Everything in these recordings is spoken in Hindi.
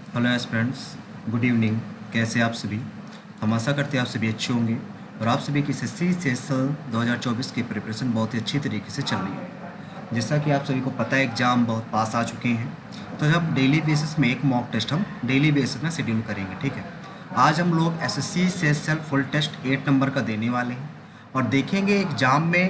Hello friends, good evening. कैसे आप सभी? हम आशा करते हैं आप सभी अच्छे होंगे और आप सभी की एसएससी सेशन 2024 की प्रिपरेशन बहुत ही अच्छी तरीके से चल रही है। जैसा कि आप सभी को पता है, एग्ज़ाम बहुत पास आ चुके हैं, तो जब डेली बेसिस में एक मॉक टेस्ट हम डेली बेसिस में शेड्यूल करेंगे। ठीक है, आज हम लोग SSC session full test 8 number का देने वाले हैं और देखेंगे एग्ज़ाम में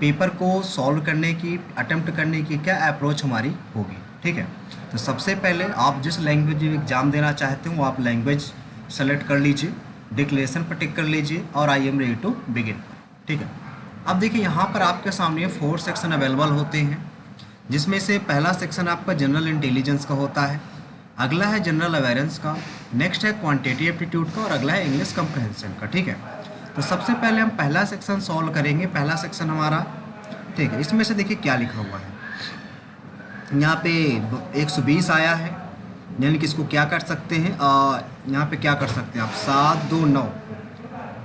पेपर को सॉल्व करने की, अटेम्प्ट करने की क्या अप्रोच हमारी होगी। ठीक है, तो सबसे पहले आप जिस लैंग्वेज में एग्ज़ाम देना चाहते हो वो आप लैंग्वेज सेलेक्ट कर लीजिए, डिक्लेरेशन पर टिक कर लीजिए और I am ready to begin. ठीक है, अब देखिए यहाँ पर आपके सामने 4 सेक्शन अवेलेबल होते हैं, जिसमें से पहला सेक्शन आपका जनरल इंटेलिजेंस का होता है, अगला है जनरल अवेयरेंस का, नेक्स्ट है क्वांटिटेटिव एप्टीट्यूड का और अगला है इंग्लिश कंप्रहेंशन का। ठीक है, तो सबसे पहले हम पहला सेक्शन सॉल्व करेंगे। पहला सेक्शन हमारा, ठीक है, इसमें से देखिए क्या लिखा हुआ है। यहाँ पे 120 आया है, यानी कि इसको क्या कर सकते हैं, यहाँ पे क्या कर सकते हैं आप, 7 2 9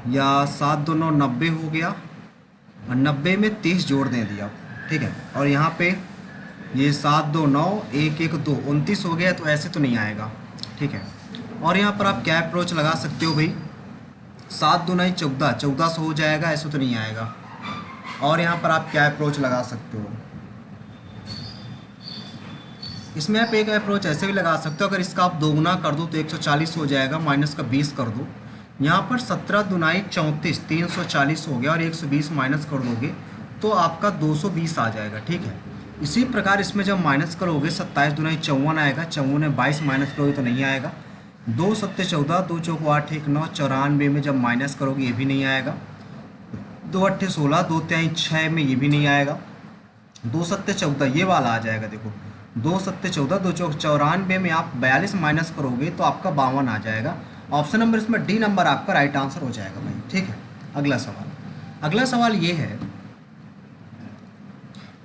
या 7 2 9 90 हो गया और 90 में 30 जोड़ दें दिया। ठीक है, और यहाँ पे ये 7 2 9 1 1 2 29 हो गया, तो ऐसे तो नहीं आएगा। ठीक है, और यहाँ पर आप क्या अप्रोच लगा सकते हो भाई, 7 2 9 14 1400 हो जाएगा, ऐसे तो नहीं आएगा। और यहाँ पर आप क्या अप्रोच लगा सकते हो, इसमें आप एक अप्रोच ऐसे भी लगा सकते हो, अगर इसका आप दोगुना कर दो तो 140 हो जाएगा, माइनस का 20 कर दो, यहाँ पर 17 दुनाई 34 340 हो गया और 120 माइनस कर दोगे तो आपका 220 आ जाएगा। ठीक है, इसी प्रकार इसमें जब माइनस करोगे 27 दुनाई 54 आएगा, 54 में 22 माइनस करोगे तो नहीं आएगा, 2 7 14 2 चौको 8 1 9, 94 में जब माइनस करोगे ये भी नहीं आएगा, 2 8 16 2 3 6 में ये भी नहीं आएगा, 2 7 14 ये वाला आ जाएगा। देखो 2 7 14 2 चौक 94 में आप 42 माइनस करोगे तो आपका 52 आ जाएगा। ऑप्शन नंबर इसमें डी नंबर आपका राइट आंसर हो जाएगा भाई। ठीक है, अगला सवाल ये है,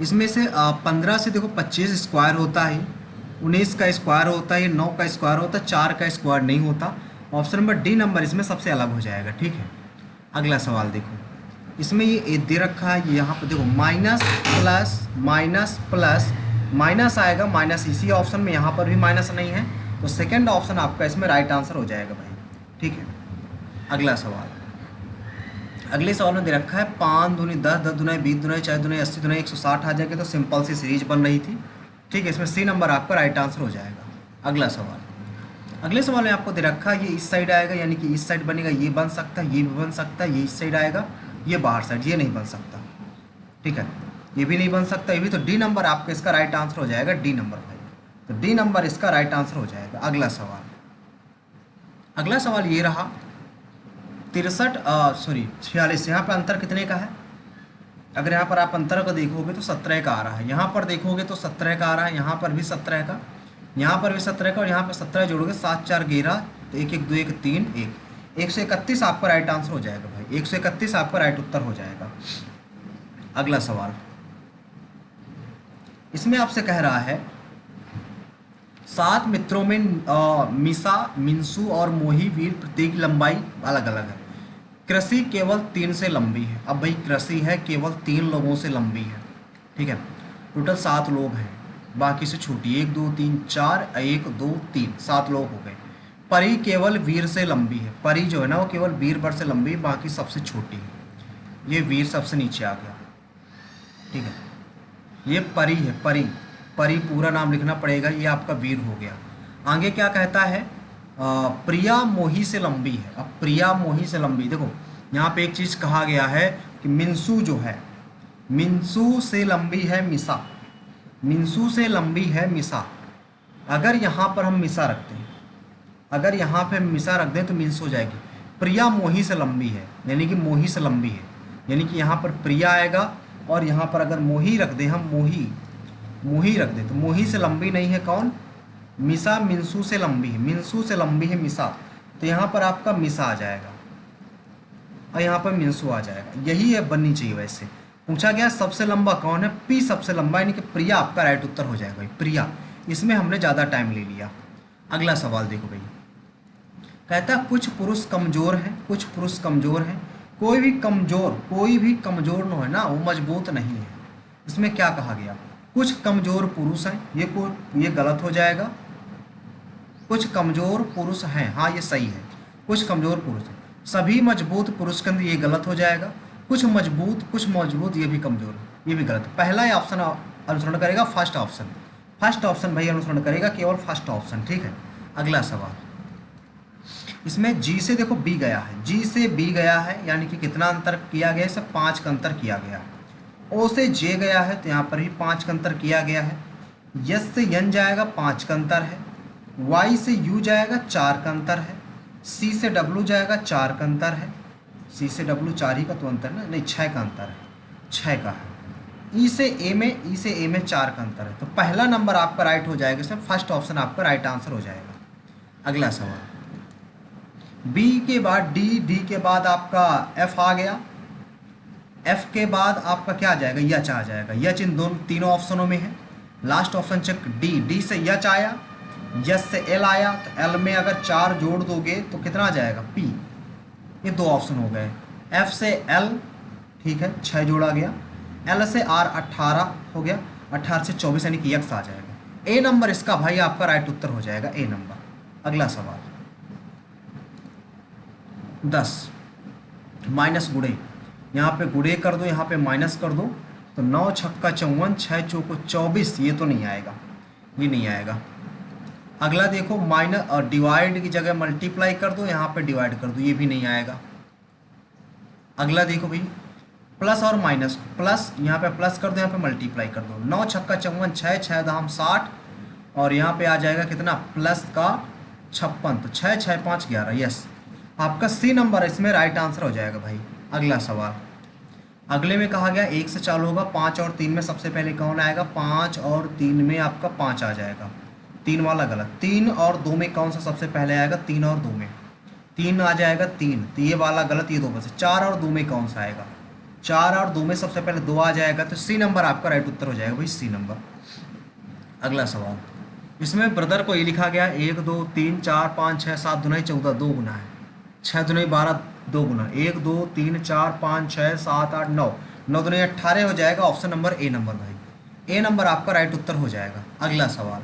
इसमें से 15 से देखो 25 स्क्वायर होता है, 19 का स्क्वायर होता है, 9 का स्क्वायर होता है, 4 का स्क्वायर नहीं होता। ऑप्शन नंबर डी नंबर इसमें सबसे अलग हो जाएगा। ठीक है, अगला सवाल देखो, इसमें ये दे रखा है, यहाँ पर देखो माइनस प्लस माइनस आएगा, माइनस इसी ऑप्शन में, यहाँ पर भी माइनस नहीं है, तो सेकंड ऑप्शन आपका इसमें राइट आंसर हो जाएगा भाई। ठीक है, अगला सवाल, अगले सवाल में दे रखा है 5 दूनी 10 10 दुनाई 20 दुनाई 4 दुनाई 80 दुनाई 160 आ जाएगा, तो सिंपल सी सीरीज बन रही थी। ठीक है, इसमें सी नंबर आपका राइट आंसर हो जाएगा। अगला सवाल, अगले सवाल में आपको दे रखा है ये इस साइड आएगा, यानी कि इस साइड बनेगा, ये बन सकता है, ये भी बन सकता है, ये इस साइड आएगा, ये बाहर साइड, ये नहीं बन सकता। ठीक है, ये भी नहीं बन सकता, ये भी, तो डी नंबर आपका इसका राइट आंसर हो जाएगा, डी नंबर भाई, तो डी नंबर इसका राइट आंसर हो जाएगा। अगला सवाल ये रहा 46, यहाँ पर अंतर कितने का है, अगर यहाँ पर आप अंतर को देखोगे तो 17 का आ रहा है, यहाँ पर देखोगे तो 17 का आ रहा है, यहाँ पर भी 17 का, यहाँ पर भी 17 का, और यहाँ पर 17 जोड़ोगे 7 4 11, तो 1 1 2 1 3 1, 131 आपका राइट आंसर हो जाएगा भाई, 131 आपका राइट उत्तर हो जाएगा। अगला सवाल, इसमें आपसे कह रहा है 7 मित्रों में मिसा, मिंसू और मोही वीर प्रत्येक लंबाई अलग अलग है, कृषि केवल 3 से लंबी है। अब भाई कृषि है केवल 3 लोगों से लंबी है। ठीक है, टोटल 7 लोग हैं, बाकी से छोटी, 1 2 3 4 1 2 3 7 लोग हो गए। परी केवल वीर से लंबी है, परी जो है ना वो केवल वीर पर से लंबी है, बाकी सबसे छोटी है, ये वीर सबसे नीचे आ गया। ठीक है, ये परी है, परी पूरा नाम लिखना पड़ेगा, ये आपका वीर हो गया। आगे क्या कहता है, प्रिया मोही से लंबी है। अब प्रिया मोही से लंबी, देखो यहाँ पे एक चीज़ कहा गया है कि मिंसू जो है, मिंसू से लंबी है मिसा, मिंसू से लंबी है मिसा। अगर यहाँ पर हम मिसा रखते हैं, अगर यहाँ पे हम मिसा रख दें तो मिंस हो जाएगी। प्रिया मोही से लंबी है, यानी कि मोही से लंबी है, यानी कि यहाँ पर प्रिया आएगा, और यहाँ पर अगर मोही रख दें हम, मोही रख दें तो मोही से लंबी नहीं है कौन, मिसा, मिंसू से लंबी है, मिंसू से लंबी है मिसा, तो यहाँ पर आपका मिसा आ जाएगा और यहाँ पर मिंसू आ जाएगा। यही है बननी चाहिए। वैसे पूछा गया सबसे लंबा कौन है, पी सबसे लंबा, यानी कि प्रिया आपका राइट उत्तर हो जाएगा भाई, प्रिया। इसमें हमने ज़्यादा टाइम ले लिया। अगला सवाल देखो भाई, कहता है कुछ पुरुष कमज़ोर हैं, कुछ पुरुष कमज़ोर हैं, कोई भी कमज़ोर न है ना वो मजबूत नहीं है। इसमें क्या कहा गया, कुछ कमज़ोर पुरुष हैं, ये गलत हो जाएगा। कुछ कमजोर पुरुष हैं, हाँ ये सही है, कुछ कमजोर पुरुष हैं। सभी मजबूत पुरुष के अंदर, ये गलत हो जाएगा। कुछ मजबूत, ये भी कमजोर है, ये भी गलत। पहला ही ऑप्शन अनुसरण करेगा फर्स्ट ऑप्शन, फर्स्ट ऑप्शन भाई अनुसरण करेगा, केवल फर्स्ट ऑप्शन, ठीक है। अगला सवाल, इसमें जी से देखो बी गया है, जी से बी गया है, यानी कि कितना अंतर किया गया है, इसे 5 का अंतर किया गया है। ओ से जे गया है तो यहाँ पर भी 5 का अंतर किया गया है। यस से यन जाएगा, 5 का अंतर है। वाई से यू जाएगा, 4 का अंतर है। सी से डब्लू जाएगा, 4 का अंतर है। सी से डब्लू 4 ही का तो अंतर ना, नहीं 6 का अंतर है, 6 का है। ई से ए में 4 का अंतर है। तो पहला नंबर आपका राइट हो जाएगा, इसमें फर्स्ट ऑप्शन आपका राइट आंसर हो जाएगा। अगला सवाल, बी के बाद डी, डी के बाद आपका एफ आ गया, एफ के बाद आपका क्या आ जाएगा, यच आ जाएगा। यच इन तीनों ऑप्शनों में है। Last option check D, D से यच आया, यस से एल आया, तो एल में अगर 4 जोड़ दोगे तो कितना आ जाएगा, पी। ये 2 ऑप्शन हो गए। एफ से एल, ठीक है, 6 जोड़ा गया। एल से आर 18 हो गया, 18 से 24 यानी कि एक्स आ जाएगा। ए नंबर इसका भाई आपका राइट उत्तर हो जाएगा, ए नंबर। अगला सवाल 10 माइनस गुड़े, यहाँ पे गुड़े कर दो, यहाँ पे माइनस कर दो, तो 9 छक्का 54, 6 चौको 24, ये तो नहीं आएगा, ये नहीं आएगा। अगला देखो माइनस और डिवाइड की जगह मल्टीप्लाई कर दो, यहाँ पे डिवाइड कर दो, ये भी नहीं आएगा। अगला देखो भाई प्लस और माइनस, प्लस यहाँ पे प्लस कर दो, यहाँ पे मल्टीप्लाई कर दो। 9 छक्का 54, 6 6 दाम 60, और यहाँ पे आ जाएगा कितना, प्लस का 56, तो 6 6 5 11, यस आपका सी नंबर इसमें राइट आंसर हो जाएगा भाई। अगला सवाल, अगले में कहा गया 1 से चालू होगा, 5 और 3 में सबसे पहले कौन आएगा, 5 और 3 में आपका 5 आ जाएगा। 3 वाला गलत। 3 और 2 में कौन सा सबसे पहले आएगा, 3 और 2 में 3 आ जाएगा 3, तो ये वाला गलत, ये 2 में से। 4 और 2 में कौन सा आएगा, 4 और 2 में सबसे पहले 2 आ जाएगा, तो सी नंबर आपका राइट उत्तर हो जाएगा भाई, सी नंबर। अगला सवाल, इसमें ब्रदर को ये लिखा गया 1 2 3 4 5 6 7 दुनाई 14, 2 गुना है। 6 दुनाई 12, 2 गुना, 1 2 3 4 5 6 7 8 9, 9 दुनाई 18 हो जाएगा। ऑप्शन नंबर ए नंबर भाई, ए नंबर आपका राइट उत्तर हो जाएगा। अगला सवाल,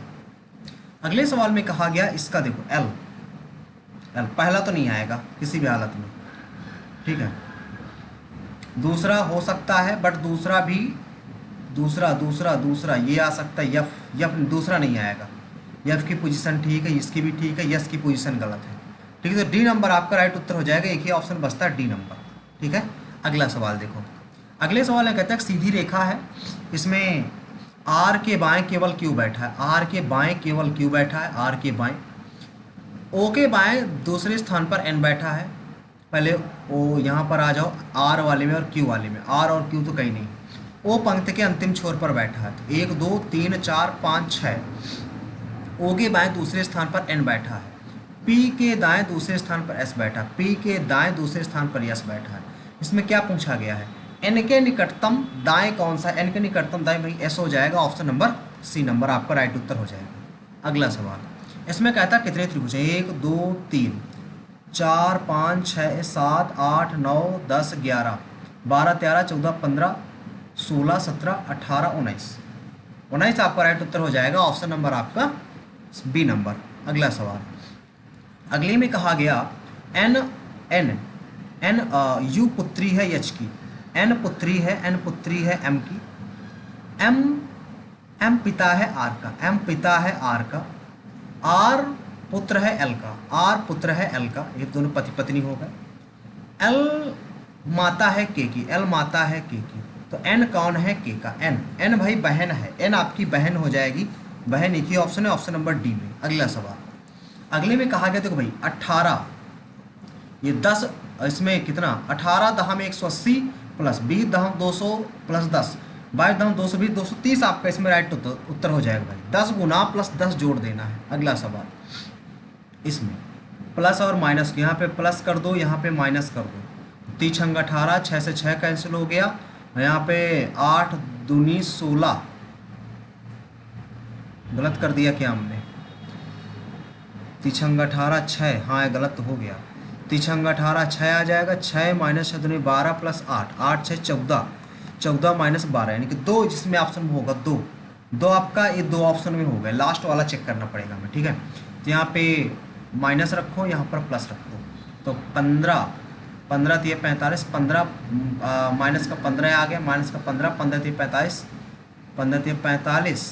अगले सवाल में कहा गया इसका देखो एल, एल पहला तो नहीं आएगा किसी भी हालत में, ठीक है। दूसरा हो सकता है, बट दूसरा भी दूसरा ये आ सकता है। यफ, यफ दूसरा नहीं आएगा। यफ की पोजीशन ठीक है, इसकी भी ठीक है, यस की पोजीशन गलत है, ठीक है। तो डी नंबर आपका राइट उत्तर हो जाएगा, एक ही ऑप्शन बचता है डी नंबर, ठीक है। अगला सवाल देखो, अगले सवाल में कहता है सीधी रेखा है, इसमें आर के बाएं केवल क्यू बैठा है, आर के बाएं केवल क्यू बैठा है, आर के बाएं। ओ के बाएं दूसरे स्थान पर एन बैठा है। पहले ओ यहाँ पर आ जाओ, आर वाले में और क्यू वाले में, आर और क्यू तो कहीं नहीं। ओ पंक्ति के अंतिम छोर पर बैठा है, तो 1 2 3 4 5 6। ओ के बाएं दूसरे स्थान पर एन बैठा है। पी के दाएं दूसरे स्थान पर एस बैठा, पी के दाएं दूसरे स्थान पर यस बैठा है। इसमें क्या पूछा गया है, एन के निकटतम दाएं कौन सा है, एन के निकटतम दाएं भाई एस हो जाएगा। ऑप्शन नंबर सी नंबर आपका राइट उत्तर हो जाएगा। अगला सवाल, इसमें कहता कितने त्रिभुज हैं, 1 2 3 4 5 6 7 8 9 10 11 12 13 14 15 16 17 18 19, 19 आपका राइट उत्तर हो जाएगा। ऑप्शन नंबर आपका बी नंबर। अगला सवाल, अगले में कहा गया एन एन एन यू पुत्री है एच की, एन पुत्री है, एन पुत्री है एम की, एम एम पिता है आर का, एम पिता है आर का, आर पुत्र है एल का, आर पुत्र है एल का, ये दोनों पति पत्नी हो गए। एल माता है के की, एल माता है के की, तो एन कौन है के का, एन, एन भाई बहन है, एन आपकी बहन हो जाएगी, बहन एक ही ऑप्शन है, ऑप्शन नंबर डी में। अगला सवाल, अगले में कहा गया देखो भाई 18, ये 10, इसमें कितना 18 दहम 180 प्लस 20 दहम 200 प्लस 10 22 दहम 220 230 आपका इसमें राइट उत्तर हो जाएगा भाई। 10 गुना प्लस 10 जोड़ देना है। अगला सवाल, इसमें प्लस और माइनस, यहाँ पे प्लस कर दो, यहाँ पे माइनस कर दो। 3 छंग 18, 6 से 6 कैंसिल हो गया, यहाँ पे 8 दूनी 16, गलत कर दिया क्या हमने, 3 छंग 18 6, हाँ गलत हो गया। 3 छंग 18 6 आ जाएगा, 6 माइनस 6 दूनी 12 प्लस 8, 8 6 14, 14 माइनस 12 यानी कि 2, जिसमें ऑप्शन में होगा 2, दो आपका ये दो ऑप्शन में हो गए, लास्ट वाला चेक करना पड़ेगा हमें, ठीक है। तो यहाँ पे माइनस रखो, यहाँ पर प्लस रखो, तो 15, 15 तिये 45, 15 माइनस का 15 आ गया, माइनस का 15, 15 तिये 45, 15 तिये 45,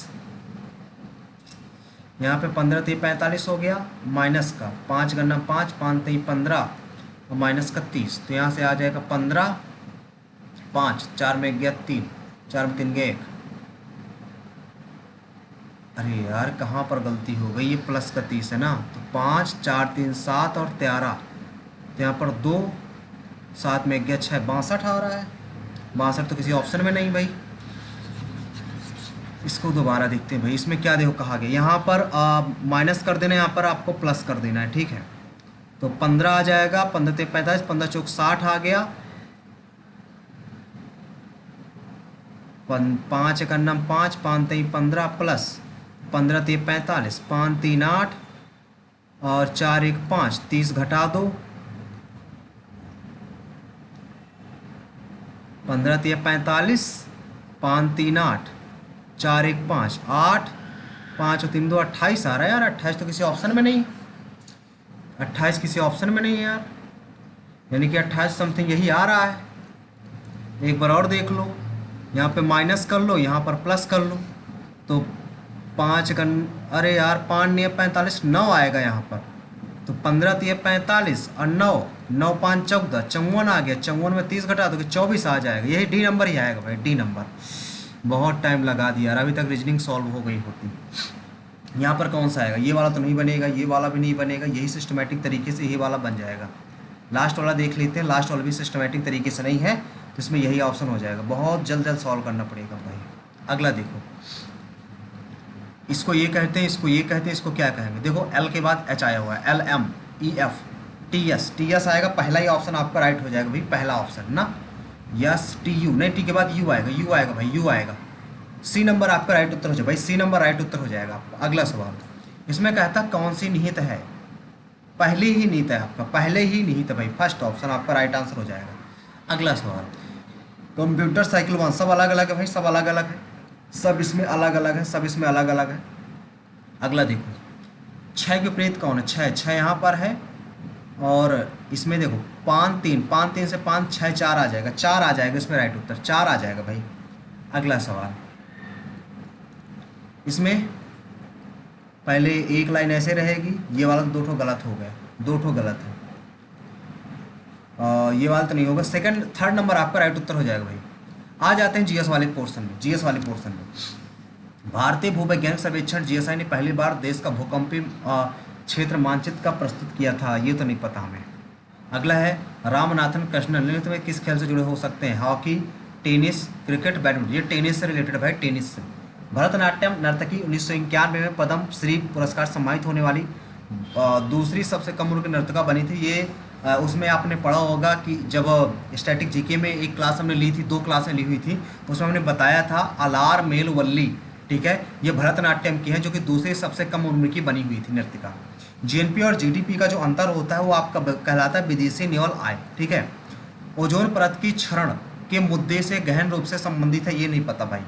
यहाँ पे 15 तिये 45 हो गया, माइनस का 5 गन्ना 5, 5 तिये 15 और माइनस का 30, तो यहाँ से आ जाएगा 15, 5, 4 में गया 3, 4 में 3 गया 1। अरे यार कहाँ पर गलती हो गई, ये प्लस का 30 है ना, तो 5, 4, 3, 7 और 13, तो यहाँ पर 2, 7 में गया 6, 62 आ रहा है। 62 तो किसी ऑप्शन में नहीं भाई। इसको दोबारा देखते हैं भाई, इसमें क्या देखो कहा गया, यहाँ पर माइनस कर देना, यहाँ पर आपको प्लस कर देना है, ठीक है। तो 15 आ जाएगा, 15 तिये 45, 15 चौक 60 आ गया, 5 एक अन्नम 5, 5 तिये 15 प्लस 15 तिये 45, 5 3 8 और 4 1 5, 30 घटा दो, 15 तिये 45, 5 3 8, 4 1 5, 8, 5 और 3 2 28 आ रहा है यार। 28 तो किसी ऑप्शन में नहीं, 28 किसी ऑप्शन में नहीं है यार, यानी कि 28 समथिंग यही आ रहा है। एक बार और देख लो, यहाँ पे माइनस कर लो, यहाँ पर प्लस कर लो, तो 5 गन, अरे यार 5 9 45, 9 आएगा यहाँ पर, तो 15 तिये 45 और 9, 9 5 14, 54 आ गया, 54 में 30 घटा दो 24 आ जाएगा। यही डी नंबर ही आएगा भाई, डी नंबर। बहुत टाइम लगा दिया यार, अभी तक रीजनिंग सॉल्व हो गई होती। यहाँ पर कौन सा आएगा, ये वाला तो नहीं बनेगा, ये वाला भी नहीं बनेगा, यही सिस्टमेटिक तरीके से ये वाला बन जाएगा। लास्ट वाला देख लेते हैं, लास्ट वाला भी सिस्टमेटिक तरीके से नहीं है, तो इसमें यही ऑप्शन हो जाएगा। बहुत जल्द जल्द सॉल्व करना पड़ेगा भाई। अगला देखो, इसको ये कहते हैं, इसको ये कहते हैं, इसको क्या कहेंगे, देखो एल के बाद एच आया हुआ है, L M E F T S, T S आएगा, पहला ही ऑप्शन आपका राइट हो जाएगा भाई, पहला ऑप्शन ना। यस टी यू, नहीं टी के बाद यू आएगा, यू आएगा भाई, यू आएगा। सी नंबर आपका राइट उत्तर हो जाएगा भाई, सी नंबर राइट उत्तर हो जाएगा आपका। अगला सवाल, इसमें कहता कौन सी निहित है, पहले ही निहित है आपका, पहले ही निहित है भाई, फर्स्ट ऑप्शन आपका राइट आंसर हो जाएगा। अगला सवाल, कंप्यूटर साइकिल 1, सब अलग अलग है भाई, सब अलग अलग है, सब इसमें अलग अलग है, सब इसमें अलग अलग है। अगला देखो, 6 के विपरीत कौन है, 6, 6 यहाँ पर है, और इसमें देखो 5 3, 5 3 से 5 6 4 आ जाएगा, 4 आ जाएगा इसमें राइट उत्तर, 4 आ जाएगा भाई। अगला सवाल, इसमें पहले एक लाइन ऐसे रहेगी, ये वाला तो 2 ठो गलत हो गया, 2 ठो गलत है, ये वाला तो नहीं होगा। सेकंड थर्ड नंबर आपका राइट उत्तर हो जाएगा भाई। आ जाते हैं जीएस वाले पोर्शन में, जीएस वाले पोर्शन में। भारतीय भूवैज्ञानिक सर्वेक्षण जीएसआई ने पहली बार देश का भूकंपीय क्षेत्र मानचित्र का प्रस्तुत किया था, ये तो नहीं पता हमें। अगला है, रामनाथन कृष्णन नृत्य में किस खेल से जुड़े हो सकते हैं, हॉकी, टेनिस, क्रिकेट, बैडमिंटन, ये टेनिस से रिलेटेड है भाई, टेनिस से। भरतनाट्यम नर्तकी 1991 में पद्म श्री पुरस्कार सम्मानित होने वाली दूसरी सबसे कम उम्र की नर्तका बनी थी। ये उसमें आपने पढ़ा होगा कि जब स्टैटिक जीके में एक क्लास हमने ली थी, 2 क्लासें ली हुई थी, उसमें हमने बताया था अलार मेलवल्ली, ठीक है, ये भरतनाट्यम की है, जो कि दूसरी सबसे कम उम्र की बनी हुई थी नर्तिका। जीएनपी और जीडीपी का जो अंतर होता है वो आपका कहलाता है विदेशी निवल आय, ठीक है। ओजोन परत की क्षरण के मुद्दे से गहन रूप से संबंधित है, ये नहीं पता भाई।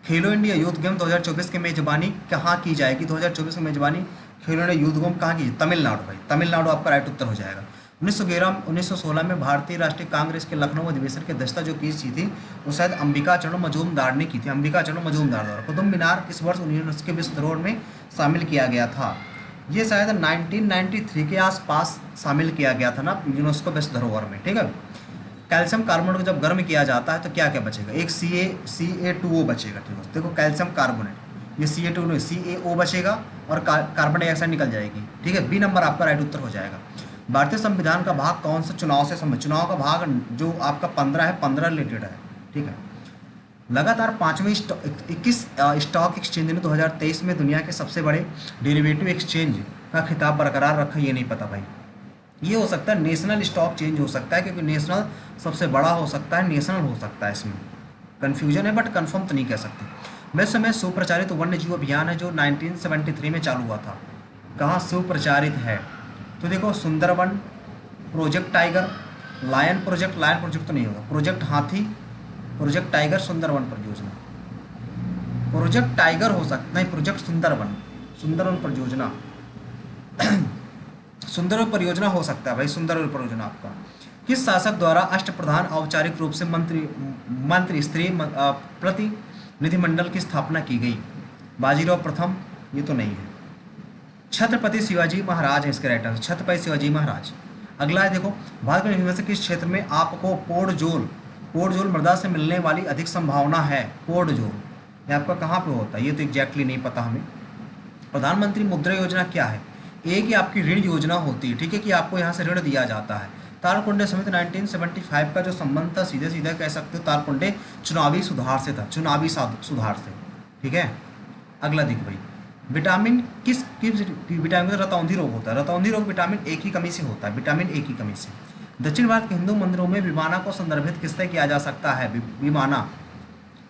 खेलो इंडिया यूथ गेम 2024 की मेजबानी कहाँ की जाएगी, 2024 की मेजबानी खेलो इंडिया यूथ गेम कहाँ की, तमिलनाडु भाई, तमिलनाडु आपका राइट उत्तर हो जाएगा। 1916 में भारतीय राष्ट्रीय कांग्रेस के लखनऊ अधिवेशन की अध्यक्षता जो की थी वो शायद अंबिका चरण मजूमदार ने की थी, अंबिका चरण मजूमदार द्वारा। कुतुब मीनार किस वर्ष यूनेस्को के विश्व धरोहर में शामिल किया गया था, ये शायद 1993 के आसपास शामिल किया गया था ना यूनेस्को विश्व धरोहर में, ठीक है। कैल्शियम कार्बोनेट को जब गर्म किया जाता है तो क्या क्या बचेगा, एक CaO बचेगा, ठीक है। देखो कैल्शियम कार्बोनेट, ये CaO नहीं, CaO बचेगा और कार्बन डाइऑक्साइड निकल जाएगी, ठीक है। बी नंबर आपका राइट उत्तर हो जाएगा। भारतीय संविधान का भाग कौन सा चुनाव से संबंधित, चुनाव का भाग जो आपका 15 है, 15 रिलेटेड है, ठीक है। लगातार 5वीं 21 स्टॉक एक्सचेंज ने 2023 में दुनिया के सबसे बड़े डेरिवेटिव एक्सचेंज का खिताब बरकरार रखा, ये नहीं पता भाई। ये हो सकता है नेशनल स्टॉक चेंज हो सकता है, क्योंकि नेशनल सबसे बड़ा हो सकता है, नेशनल हो सकता है, इसमें कन्फ्यूजन है बट कन्फर्म तो नहीं कह सकते। विश्व में सुप्रचारित वन्य जीव अभियान है जो 1973 में चालू हुआ था, कहाँ सुप्रचारित है, तो देखो Sundarban, project tiger, lion project तो नहीं होगा, प्रोजेक्ट हाथी, प्रोजेक्ट टाइगर, सुंदरवन परियोजना। प्रोजेक्ट टाइगर हो सकता नहीं, प्रोजेक्ट सुंदरवन, सुंदरवन परियोजना सुंदरवन परियोजना हो सकता है भाई, सुंदरवन परियोजना आपका। किस शासक द्वारा अष्टप्रधान औपचारिक रूप से मंत्री स्तरीय प्रतिनिधिमंडल की स्थापना की गई? बाजीराव प्रथम, ये तो नहीं है। छत्रपति शिवाजी महाराज है इसके राइटर, छत्रपति शिवाजी महाराज। अगला है देखो, भारत में इनमें से किस क्षेत्र में आपको पोर्टजोल मृदा से मिलने वाली अधिक संभावना है? पोर्टजोल ये आपका कहाँ पे होता है? ये तो एग्जैक्टली नहीं पता हमें। प्रधानमंत्री मुद्रा योजना क्या है? एक ही आपकी ऋण योजना होती है, ठीक है, कि आपको यहाँ से ऋण दिया जाता है। तारकुंडे समिति 1975 का जो संबंध था, सीधे सीधे कह सकते हो तारकुंडे चुनावी सुधार से था, चुनावी सुधार से, ठीक है। अगला देखो भाई, विटामिन किस विटामिन का रतौंधी रोग होता है? रतौंधी रोग विटामिन ए की कमी से होता है, विटामिन ए की कमी से। दक्षिण भारत के हिंदू मंदिरों में विमाना को संदर्भित किससे किया जा सकता है? विमाना,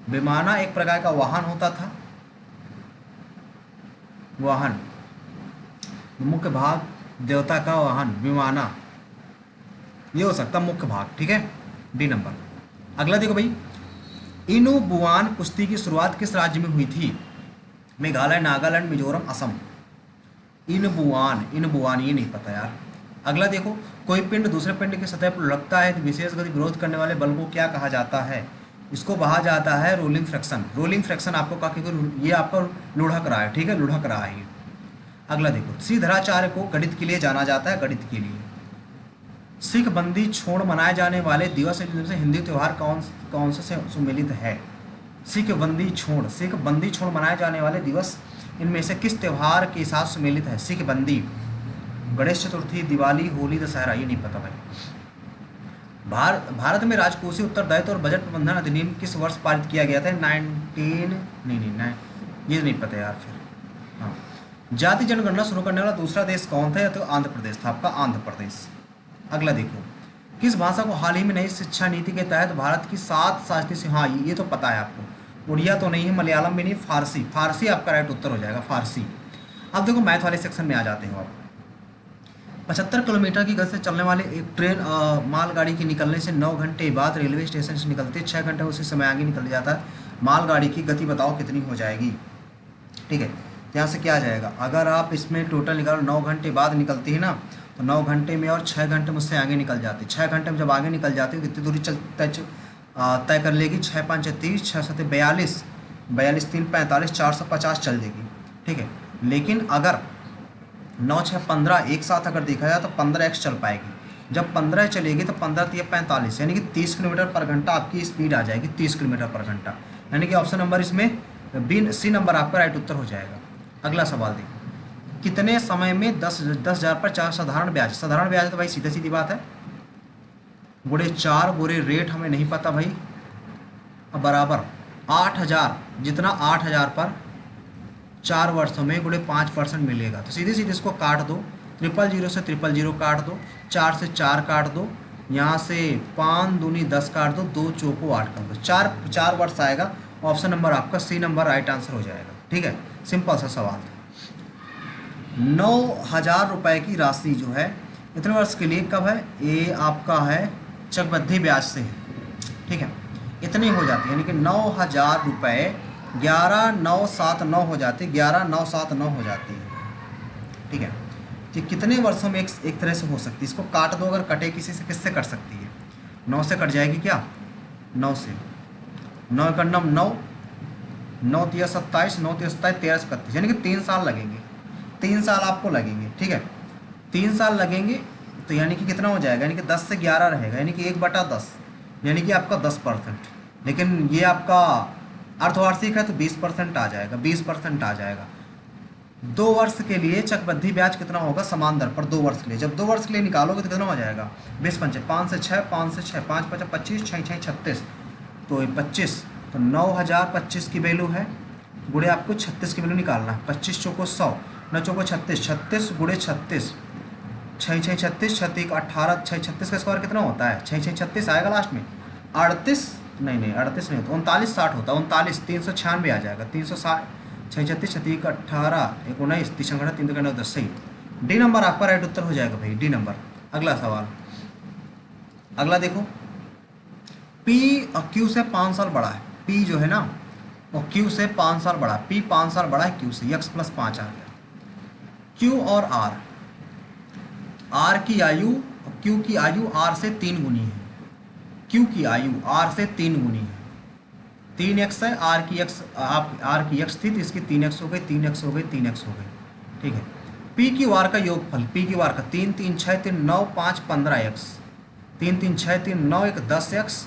विमाना एक प्रकार का वाहन होता था, वाहन, मुख्य भाग देवता का वाहन, विमाना, ये हो सकता मुख्य भाग, ठीक है, डी नंबर। अगला देखो भाई, इनु बुआन कुश्ती की शुरुआत किस राज्य में हुई थी? मेघालय, नागालैंड, मिजोरम, असम। इन बुआन ये नहीं पता यार। अगला देखो, कोई पिंड दूसरे पिंड की सतह पर लुढ़कता है तो विशेष गति विरोध करने वाले बल को क्या कहा जाता है? इसको कहा जाता है रोलिंग फ्रैक्शन। रोलिंग फ्रैक्शन आपको कहा, क्योंकि ये आपका लुढ़क रहा है, ठीक है, लुढ़क रहा है ये। अगला देखो, श्रीधराचार्य को गणित के लिए जाना जाता है, गणित के लिए। सिख बंदी छोड़ मनाए जाने वाले दिवस से हिंदू त्यौहार कौन से सुमेलित है? सिख बंदी छोड़ मनाए जाने वाले दिवस इनमें से किस त्यौहार के साथ सुमेलित है? सिख बंदी, गणेश चतुर्थी, दिवाली, होली, दशहरा, ये नहीं पता भाई। भारत में राजकोषीय उत्तरदायित्व और बजट प्रबंधन अधिनियम किस वर्ष पारित किया गया था? 19 नहीं, ये नहीं पता यार फिर। हाँ, जाति जनगणना शुरू करने वाला दूसरा देश कौन था? या तो आंध्र प्रदेश था आपका, आंध्र प्रदेश। अगला देखो, किस भाषा को हाल ही में नई शिक्षा नीति के तहत भारत की 7 शास्त्रीय से, हाँ ये तो पता है आपको, उड़िया तो नहीं है, मलयालम भी नहीं, फारसी, फारसी आपका राइट उत्तर हो जाएगा, फारसी। अब देखो मैथ वाले सेक्शन में आ जाते हो आप। 75 किलोमीटर की गति से चलने वाले एक ट्रेन मालगाड़ी के निकलने से 9 घंटे बाद रेलवे स्टेशन से निकलती है, 6 घंटे उसी समय आगे निकल जाता है। मालगाड़ी की गति बताओ कितनी हो जाएगी? ठीक है, यहाँ से क्या आ जाएगा? अगर आप इसमें टोटल निकालो, 9 घंटे बाद निकलती है ना, तो 9 घंटे में और 6 घंटे मुझसे आगे निकल जाती है। 6 घंटे में जब आगे निकल जाती है कितनी दूरी तय कर लेगी? 6 5 30, 6 7 42, 42 3 45, 450 चल देगी, ठीक है। लेकिन अगर 9 6 15 एक साथ अगर देखा जाए तो 15x चल पाएगी। जब 15 चलेगी तो 15 3 45, यानी कि 30 किलोमीटर पर घंटा आपकी स्पीड आ जाएगी, 30 किलोमीटर पर घंटा। यानी कि ऑप्शन नंबर इसमें बी, सी नंबर आपका राइट उत्तर हो जाएगा। अगला सवाल देखो, कितने समय में 10,000 पर 4 साधारण ब्याज? साधारण ब्याज तो भाई सीधी सीधी बात है, गुणे 4 गुणे रेट हमें नहीं पता भाई, अब बराबर 8,000, जितना 8,000 पर 4 वर्षों में गुणे 5% मिलेगा। तो सीधे सीधे इसको काट दो, 000 से 000 काट दो, 4 से 4 काट दो, यहाँ से 5 दूनी 10 काट दो, 2 चौको 8 काट दो, 4 वर्ष आएगा। ऑप्शन नंबर आपका सी नंबर राइट आंसर हो जाएगा, ठीक है। सिंपल सा सवाल था। 9,000 रुपये की राशि जो है इतने वर्ष के लिए कब है? ये आपका है चक्रवृद्धि ब्याज से है, ठीक है, इतनी हो जाती है, यानी कि 9,000 रुपये 11,979 हो जाती है, 11,979 हो जाती है, ठीक है। ये कितने वर्षों में एक तरह से हो सकती है? इसको काट दो, अगर कटे किसी से, किससे कट सकती है? 9 से कट जाएगी क्या? 9 से, 9 का 9, 9 3 27, 9 3 27, 13 से 31, यानी कि 3 साल लगेंगे, 3 साल आपको लगेंगे, ठीक है। 3 साल लगेंगे तो यानी कि कितना हो जाएगा? यानी कि 10 से 11 रहेगा, यानी कि 1/10, यानी कि आपका 10%। लेकिन ये आपका अर्धवार्षिक है तो 20% आ जाएगा, 20% आ जाएगा। 2 वर्ष के लिए चक्रवृद्धि ब्याज कितना होगा? समान दर पर 2 वर्ष के लिए, जब 2 वर्ष के लिए निकालोगे तो कितना हो जाएगा? 20 5 5 से 6, 5 से 6, 5 5 25, 6 6 36, तो 25, तो 9,025 की वैल्यू है, गुणे आपको 36 की वैल्यू निकालना है, 25 चौको 100, 9 चौको 36, 36 गुणे 36, 6 6 36, 36 18, 6 36 का स्क्वायर कितना होता है? 6 6 36 आएगा लास्ट में, 38 नहीं 38 नहीं होता, 39 60 होता है, 39 396 आ जाएगा, 360, 6 36 36 18 19 30 3 9 10, सही। डी नंबर आपका राइट उत्तर हो जाएगा भाई, डी नंबर। अगला सवाल, अगला देखो, पी क्यू से 5 साल बड़ा है, पी जो है ना और क्यू से 5 साल बड़ा, पी 5 साल बड़ा है क्यू से, एक्स प्लस 5 आ गया। क्यू और आर, आर की आयु, क्यू की आयु आर से 3 गुनी है। क्यू की आयु आर से 3 गुनी है। 3x है, आर की एक्स, आप आर की एक्स थी तो इसकी 3x हो गई, 3x हो गई, 3x हो गई, ठीक है। पी क्यू आर का योगफल, पी क्यू आर का 3 3 6 3 9 5 15x, 3 3 6 3 9 1 10x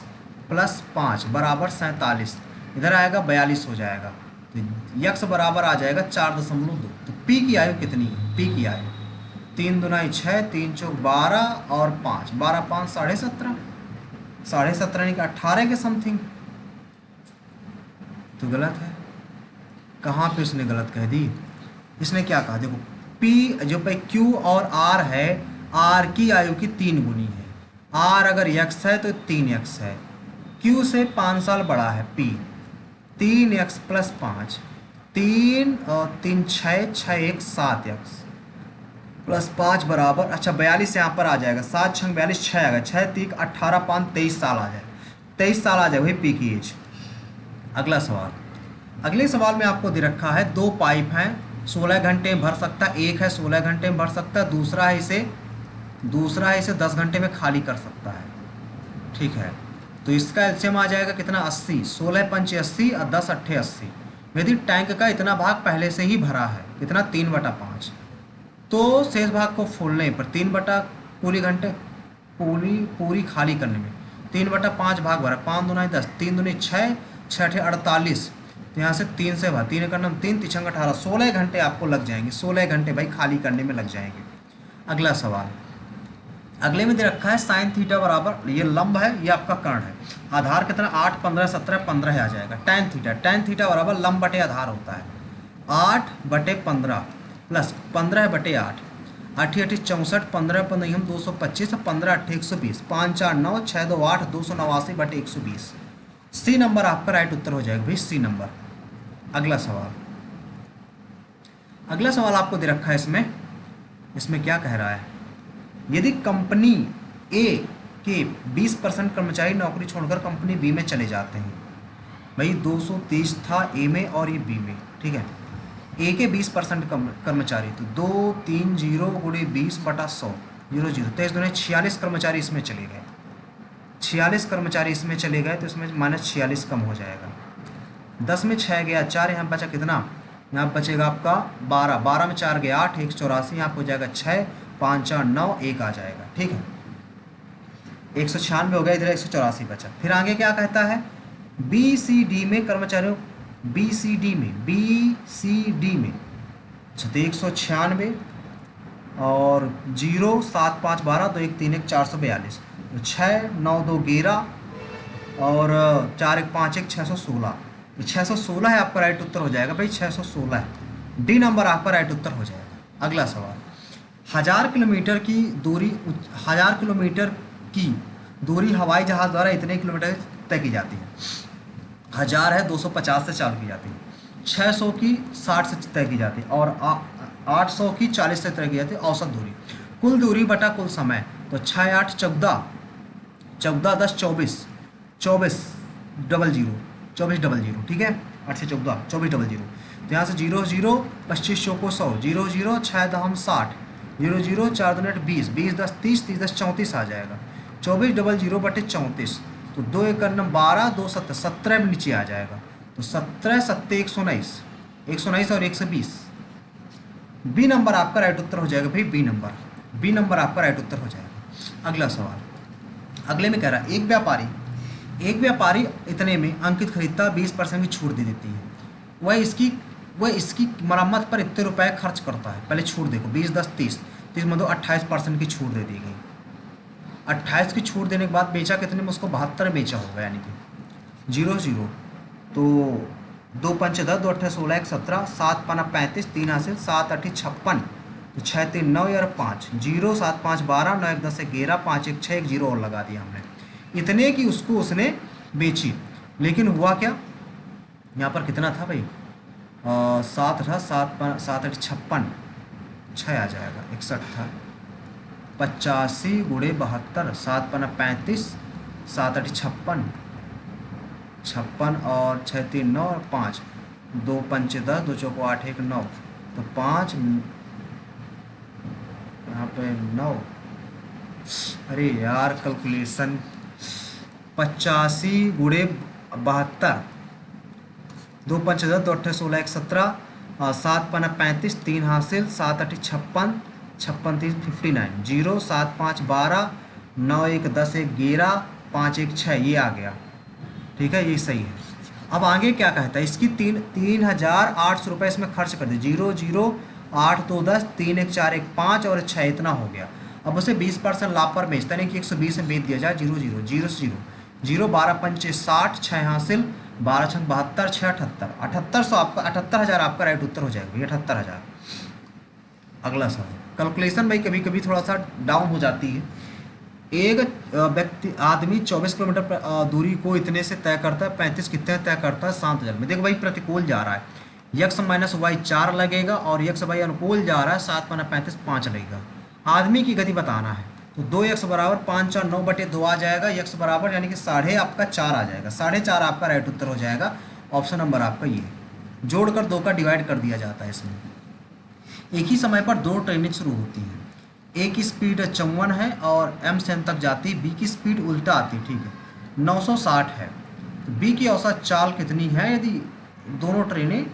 प्लस 5 बराबर 47, इधर आएगा 42 हो जाएगा, तो यक्स बराबर आ जाएगा 4.2। तो पी की आयु कितनी है? पी की आयु 3 दूनाई 6, 3 चौक 12 और 5, 12 5 17.5, 17.5 यानी कि 18 के समथिंग। तो गलत है। कहाँ पे उसने गलत कह दी? इसने क्या कहा, देखो P जो पे Q और R है, R की आयु की 3 गुनी है। R अगर x है तो 3x है। Q से 5 साल बड़ा है P, 3x प्लस 5, 3 और 3 6 6 1 7x प्लस 5 बराबर, अच्छा 42 यहाँ पर आ जाएगा, 7 6 42 6 आ गया, 6 3 18 5 23 साल आ जाए, 23 साल आ जाए वही P की एज। अगला सवाल, अगले सवाल में आपको दे रखा है 2 पाइप हैं, 16 घंटे में भर सकता है, एक है 16 घंटे में भर सकता है, दूसरा है इसे 10 घंटे में खाली कर सकता है, ठीक है। तो इसका एलसीएम आ जाएगा कितना, 80, 16 पंच 80 और 10 अट्ठे 80। यदि टैंक का इतना भाग पहले से ही भरा है, कितना 3/5, तो शेष भाग को फोड़ने पर 3 पूरी घंटे पूरी खाली करने में 3/5 भाग भरा, 5 दूनाई 10, 3 दूनी 6, 6 48, तो यहाँ से 3 से भर, 3 करना 3 3 18, 16 घंटे आपको लग जाएंगे, 16 घंटे भाई खाली करने में लग जाएंगे। अगला सवाल, अगले में दे रखा है साइन थीटा बराबर, ये लंब है, ये आपका कर्ण है, आधार कितना 8 15 17 15 आ जाएगा। टैन थीटा बराबर लंब बटे आधार होता है, 8/15 प्लस 15/8, 8 8 64, 15 15 हम 225, 15 8 120, 5 4 9 6 2 8, 289/120। सी नंबर आपका राइट उत्तर हो जाएगा भाई, सी नंबर। अगला सवाल आपको दे रखा है, इसमें क्या कह रहा है, यदि कंपनी ए के 20% कर्मचारी नौकरी छोड़कर कंपनी बी में चले जाते हैं, भाई 230 था ए में और ये बी में, ठीक है। ए के 20% कर्मचारी, तो 2 3 0 गुणे 20/100 0 0, 23 दूने 46 कर्मचारी इसमें चले गए, 46 कर्मचारी इसमें चले गए, तो इसमें -46 कम हो जाएगा। 10 में 6 गया 4, यहाँ बचा कितना, यहाँ बचेगा आपका 12, 12 में 4 गया 8, 184, यहाँ हो जाएगा 6 5 4 9 1 आ जाएगा, ठीक है। 196 हो गया, इधर 184 बचा। फिर आगे क्या कहता है, बी सी डी में कर्मचारियों, बी सी डी में अच्छा, तो 196 और 0 7 5 12 2 1 3 1 442, 6 9 2 11 और 4 1 5 1 616, 616 है आपका राइट उत्तर हो जाएगा भाई, 616 है, डी नंबर आपका राइट उत्तर हो जाएगा। अगला सवाल, 1000 किलोमीटर की दूरी हवाई जहाज़ द्वारा इतने किलोमीटर तय की जाती है। 1000 है 250 से चालू की जाती है, 600 की 60 से तय की जाती है और 800 की 40 से तय की जाती है औसत दूरी। कुल दूरी बटा कुल समय, तो 6 8 14, 14 10 24, 24 00, ठीक है, 8 से 14 24 00, तो यहाँ से 0 0 25 चौको 100, 0 0 6 दहम 60, 0 0 4 2 20, 20 10 30, 30 10 34 आ जाएगा, 24 00 बटे 34, तो 2 1 12 2 7 17 में नीचे आ जाएगा, तो 17 7 119, 119 और 120, बी नंबर आपका राइट उत्तर हो जाएगा भाई, बी नंबर आपका राइट उत्तर हो जाएगा। अगला सवाल, अगले में कह रहा है, एक व्यापारी इतने में अंकित खरीदता 20% की छूट दे देती है, वह इसकी मरम्मत पर इतने रुपए खर्च करता है। पहले छूट देखो, 20 10 30 30 में 28% की छूट दे दी गई, 28 की छूट देने के बाद बेचा कितने में, उसको 72 बेचा होगा, यानी कि 0 0, तो 2 पंच 10, 2 अट्ठे 16 1 17, 7 5 35, 3 हासिल 7 8 56, तो 6 3 9 और 5, 0 7 5 12, 9 1 10 11, 5 1 6 1 0 और लगा दिया हमने, इतने की उसने बेची। लेकिन हुआ क्या, यहाँ पर कितना था भाई, 7 था, 7 8 56, 6 आ जाएगा, 61 था, 85 गुणे 72, 7 5 35, 7 8 56, 56 और 6 3 9 और 5, 2 पंचे 10, 2 चौको 8 1 9, तो 5 यहाँ पे 9। अरे यार कैलकुलेशन 85 × 72, 2 पंचे 10, 2 अट्ठे 16 1 17, 7 पना 35, 3 हासिल, 7 अट्ठे 56, 56 3 59, 0 7 5 12, 9 1 10 1 11, 5 1 6, ये आ गया। ठीक है, ये सही है। अब आगे क्या कहता है, इसकी 3,800 रुपये इसमें खर्च कर दे। 0 0 8 2 10, 3 1 4 1 5 और 6, इतना हो गया। अब उसे 20% लाभ पर बेचता है, कि 120 में बेच दिया जाए। 0 0 0 से 0 12 पंचे 60, 6 हासिल, 12 छंग 72, 6 78, 7800 आपका, 78,000 आपका राइट उत्तर हो जाएगा, 78,000। अगला सवाल, कैलकुलेशन भाई कभी कभी थोड़ा सा डाउन हो जाती है। एक व्यक्ति आदमी 24 किलोमीटर दूरी को इतने से तय करता है, 35 कितने तय करता है 7,000 में। देखो भाई प्रतिकूल जा रहा है, यक्स माइनस वाई 4 लगेगा और यक्स वाई अनुकूल जा रहा है, 7 पना 35 5 लगेगा। आदमी की गति बताना है, तो 2x बराबर 5 4 9/2 आ जाएगा, यक्स बराबर यानी कि 4.5 आपका 4 आ जाएगा, 4.5 आपका राइट उत्तर हो जाएगा। ऑप्शन नंबर आपका ये, जोड़कर 2 का डिवाइड कर दिया जाता है इसमें। एक ही समय पर 2 ट्रेनें शुरू होती हैं, ए की स्पीड 54 है और एम से एन तक जाती है, बी की स्पीड उल्टा आती है, ठीक है 960 है। तो बी की औसत चाल कितनी है यदि दोनों ट्रेनें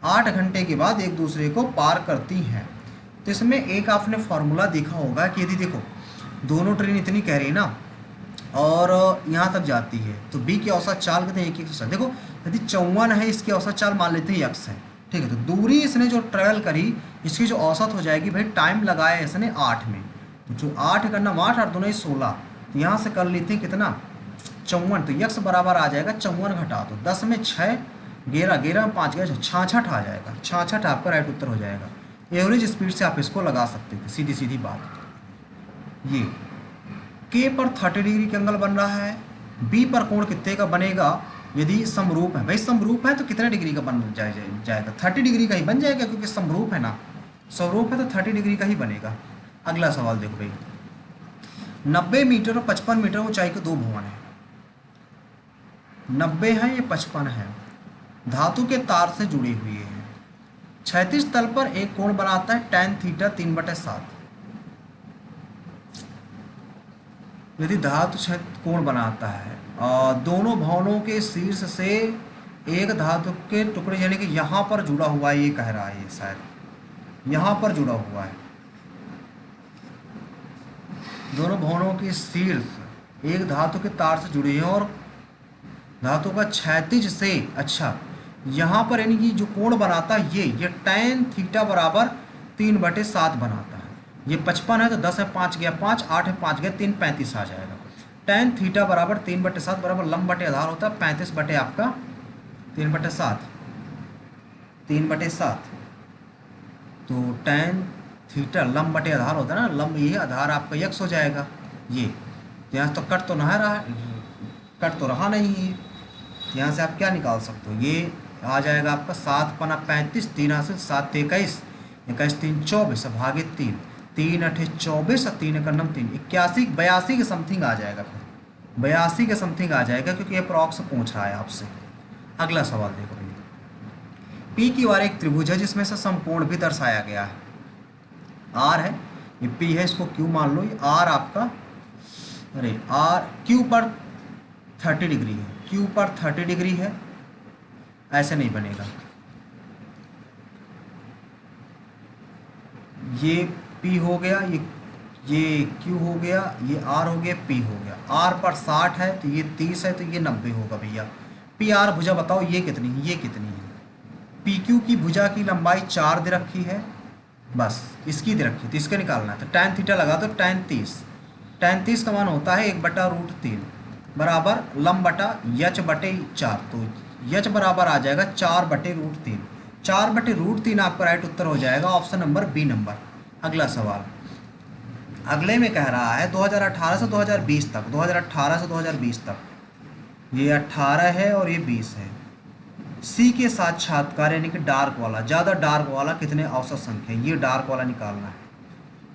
8 घंटे के बाद एक दूसरे को पार करती हैं? तो इसमें एक आपने फॉर्मूला देखा होगा कि यदि देखो दोनों ट्रेन इतनी कह रही ना और यहाँ तक जाती है, तो बी की औसत चाल कितनी है, 1 देखो यदि 54 है, इसकी औसत चाल मान लेते हैं यक्स है, ठीक है। तो दूरी इसने जो ट्रेवल करी, इसकी जो औसत हो जाएगी भाई, टाइम लगाया इसने 8 में, तो जो 8 करना 8 और 2 16, तो यहाँ से कर लेते हैं कितना 54, तो यक्स बराबर आ जाएगा 54 घटा दो 10 में 6 11 11 में 5 गया 66 आ जाएगा, 66 आपका राइट उत्तर हो जाएगा। एवरेज स्पीड से आप इसको लगा सकते थे, सीधी सीधी बात। ये के पर 30 डिग्री का एंगल बन रहा है, बी पर कोण कितने का बनेगा यदि समरूप है? भाई समरूप है तो कितने डिग्री का बन जाएगा 30 डिग्री का ही बन जाएगा, क्योंकि समरूप है ना, समरूप है तो 30 डिग्री का ही बनेगा। अगला सवाल देखो भाई, 90 मीटर और 55 मीटर ऊंचाई के 2 भवन है, 90 है ये 55 है, धातु के तार से जुड़े हुए हैं, क्षैतिज तल पर एक कोण बनाता है tan थीटा 3/7। यदि धातु कोण बनाता है और दोनों भवनों के शीर्ष से एक धातु के टुकड़े, यानी कि यहाँ पर जुड़ा हुआ है, ये कह रहा है, ये शायद यहाँ पर जुड़ा हुआ है, दोनों भवनों के शीर्ष एक धातु के तार से जुड़े हैं और धातु का क्षैतिज से, अच्छा यहाँ पर यानी कि जो कोण बनाता है ये tan थीटा बराबर 3/7 बनाता है। ये 55 है तो 10 है 5 गया 5, 8 है 5 गया 3, 35 आ जाएगा। tan थीटा बराबर 3/7 बराबर लंब बटे आधार होता है 35 बटे आपका 3/7, 3/7, तो tan थीटा लंब बटे आधार होता है ना, लंब ये आधार आपका यक्स हो जाएगा। ये यहाँ तो कट तो ना रहा, कट तो रहा नहीं है, यहाँ से आप क्या निकाल सकते हो, ये आ जाएगा आपका 7 पना 35, 3 हासिल 7 21, 21 3 24 भागे 3, 3 अठे 24 और 3 एकम 3, 81 82 के समथिंग आ जाएगा, फिर 82 के समथिंग आ जाएगा, क्योंकि ये अप्रॉक्स पूछ रहा है आपसे। अगला सवाल देखो भैया, पी की वार एक त्रिभुज है जिसमें से समकोण भी दर्शाया गया है, आर है, ये पी है, इसको क्यू मान लो, ये आर आपका, अरे आर क्यू पर 30 डिग्री है, क्यू पर 30 डिग्री है, ऐसे नहीं बनेगा, ये P हो गया, ये Q हो गया, ये R हो गया, P हो गया, R पर 60 है तो ये 30 है तो ये 90 होगा भैया। PR भुजा बताओ ये कितनी है, ये कितनी है? PQ की भुजा की लंबाई 4 दे रखी है, बस इसकी दे रखी, तो इसका निकालना है, तो tan थीटा लगा दो, tan 30 का मान होता है 1/√3 बराबर लंब बटा h/4, तो h बराबर आ जाएगा 4/√3, 4/√3 आपका राइट उत्तर हो जाएगा, ऑप्शन नंबर बी नंबर। अगला सवाल, अगले में कह रहा है 2018 से 2020 तक, 2018 से 2020 तक, ये 18 है और ये 20 है, सी के साक्षात्कार यानी कि डार्क वाला, ज़्यादा डार्क वाला कितने औसत संख्या, ये डार्क वाला निकालना है,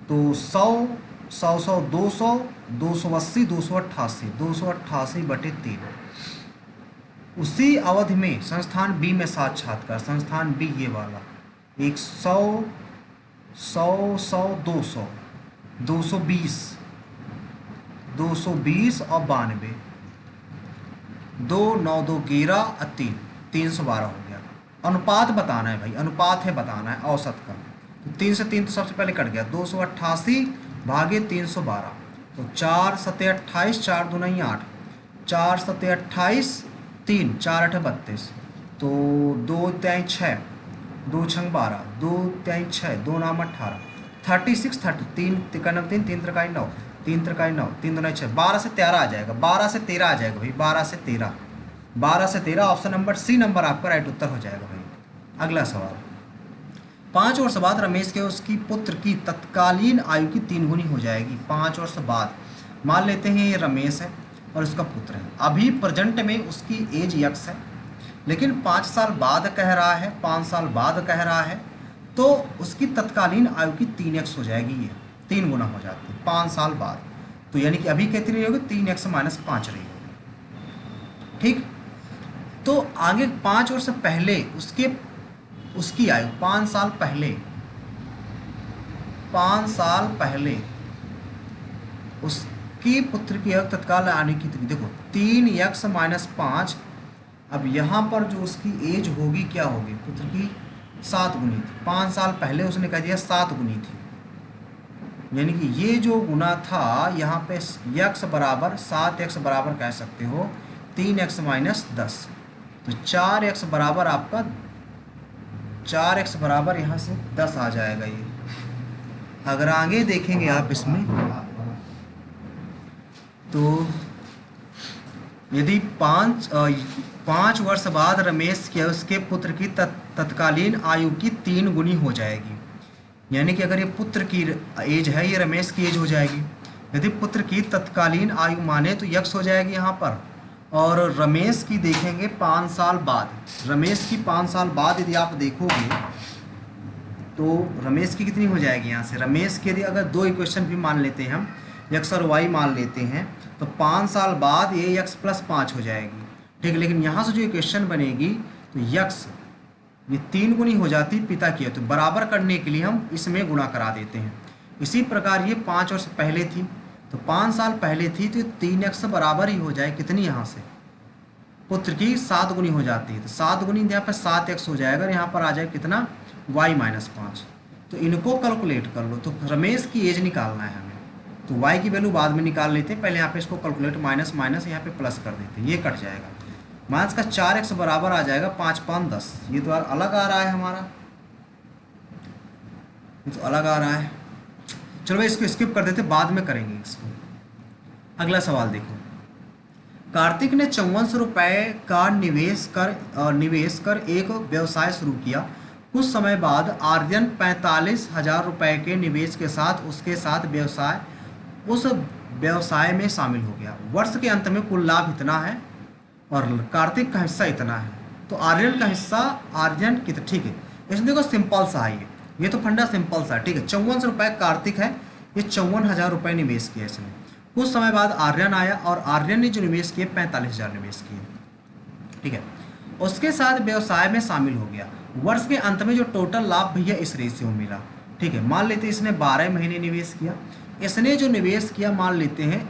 तो 100 100 100 200 280 288 288/3, उसी अवधि में संस्थान बी में साक्षात्कार, संस्थान बी ये वाला 100, 100, 200, 220, 220 और 92, 2, 9, 2, 11 और 3, 312 हो गया। अनुपात बताना है भाई, अनुपात है बताना है औसत का। तो 3 से 3 तो सबसे पहले कट गया, 288 भागे 312, तो 4 सत्ते 28, 4 दूना 8, 4 सत्ते 28, 3, 4 8 32, तो 2 3 6, 2 6 12, 2 3 6, 2 नाम 18, 36, 30, 3 तिकानब 3, 3 त्रिकाई 9, 3 त्रिकाई 9, 3 दूना 6, 12 से 13 आ जाएगा, 12 से 13 आ जाएगा भाई, 12 से 13, 12 से 13 ऑप्शन नंबर सी नंबर आपका राइट उत्तर हो जाएगा भाई। अगला सवाल, 5 वर्ष बाद रमेश के उसकी पुत्र की तत्कालीन आयु की 3 गुनी हो जाएगी। 5 वर्ष बाद मान लेते हैं ये रमेश है और उसका पुत्र है, अभी प्रेजेंट में उसकी एज यक्स है, लेकिन 5 साल बाद कह रहा है, 5 साल बाद कह रहा है, तो उसकी तत्कालीन आयु की 3x हो जाएगी, ये 3 गुना हो जाती है 5 साल बाद। तो यानी कि अभी कितनी रही होगी, 3x माइनस 5 रही होगी। ठीक, तो आगे 5 वर्ष पहले उसकी आयु 5 साल पहले, 5 साल पहले उसकी पुत्र की आयु तत्काल आने की, देखो 3x माइनस 5, अब यहाँ पर जो उसकी एज होगी क्या होगी, पुत्र की 7 गुनी थी, 5 साल पहले उसने कह दिया 7 गुनी थी, यानी कि ये जो गुना था यहाँ पे x बराबर 7x बराबर कह सकते हो 3x माइनस 10, तो 4x बराबर आपका 4x बराबर यहाँ से 10 आ जाएगा। ये अगर आगे देखेंगे आप इसमें, तो यदि 5 वर्ष बाद रमेश के उसके पुत्र की तत्कालीन आयु की 3 गुनी हो जाएगी, यानी कि अगर ये पुत्र की एज है, ये रमेश की एज हो जाएगी। यदि पुत्र की तत्कालीन आयु माने तो यक्स हो जाएगी यहाँ पर, और रमेश की देखेंगे 5 साल बाद, रमेश की 5 साल बाद यदि आप देखोगे तो रमेश की कितनी हो जाएगी यहाँ से, रमेश के यदि अगर 2 इक्वेशन भी मान लेते हैं हम, यक्स और वाई मान लेते हैं, तो 5 साल बाद ये यक्स प्लस 5 हो जाएगी। ठीक, लेकिन यहाँ से जो इक्वेशन बनेगी तो यक्स ये 3 गुनी हो जाती पिता की है, तो बराबर करने के लिए हम इसमें गुणा करा देते हैं। इसी प्रकार ये 5 वर्ष पहले थी, तो 5 साल पहले थी, तो 3x बराबर ही हो जाए कितनी, यहाँ से पुत्र की 7 गुनी हो जाती है, तो 7 गुनी यहाँ पर 7x हो जाएगा, यहाँ पर आ जाए कितना y माइनस 5। तो इनको कैलकुलेट कर लो, तो रमेश की एज निकालना है हमें, तो y की वैल्यू बाद में निकाल लेते हैं, पहले यहाँ पे इसको कैलकुलेट माइनस माइनस यहाँ पे प्लस कर देते हैं, ये कट जाएगा, माइनस का 4x बराबर आ जाएगा 5 5 10, ये तो अलग आ रहा है हमारा, ये तो अलग आ रहा है। चलो भाई इसको स्किप कर देते, बाद में करेंगे इसको। अगला सवाल देखो, कार्तिक ने 5400 रुपये का निवेश कर एक व्यवसाय शुरू किया। कुछ समय बाद आर्यन 45,000 रुपये के निवेश के साथ उसके साथ उस व्यवसाय में शामिल हो गया। वर्ष के अंत में कुल लाभ इतना है और कार्तिक का हिस्सा इतना है, तो आर्यन का हिस्सा आर्यन कितना, ठीक है, इसमें देखो सिंपल सा है, ये तो फंडा सिंपल सा है। ठीक है, 5400 रुपये कार्तिक है, ये 54,000 रुपये निवेश किया इसने। कुछ समय बाद आर्यन आया और आर्यन ने जो निवेश किए 45,000 निवेश किए। ठीक है, उसके साथ व्यवसाय में शामिल हो गया। वर्ष के अंत में जो टोटल लाभ भैया इस रेशियो में मिला। ठीक है, मान लेते हैं इसने 12 महीने निवेश किया, इसने जो निवेश किया मान लेते हैं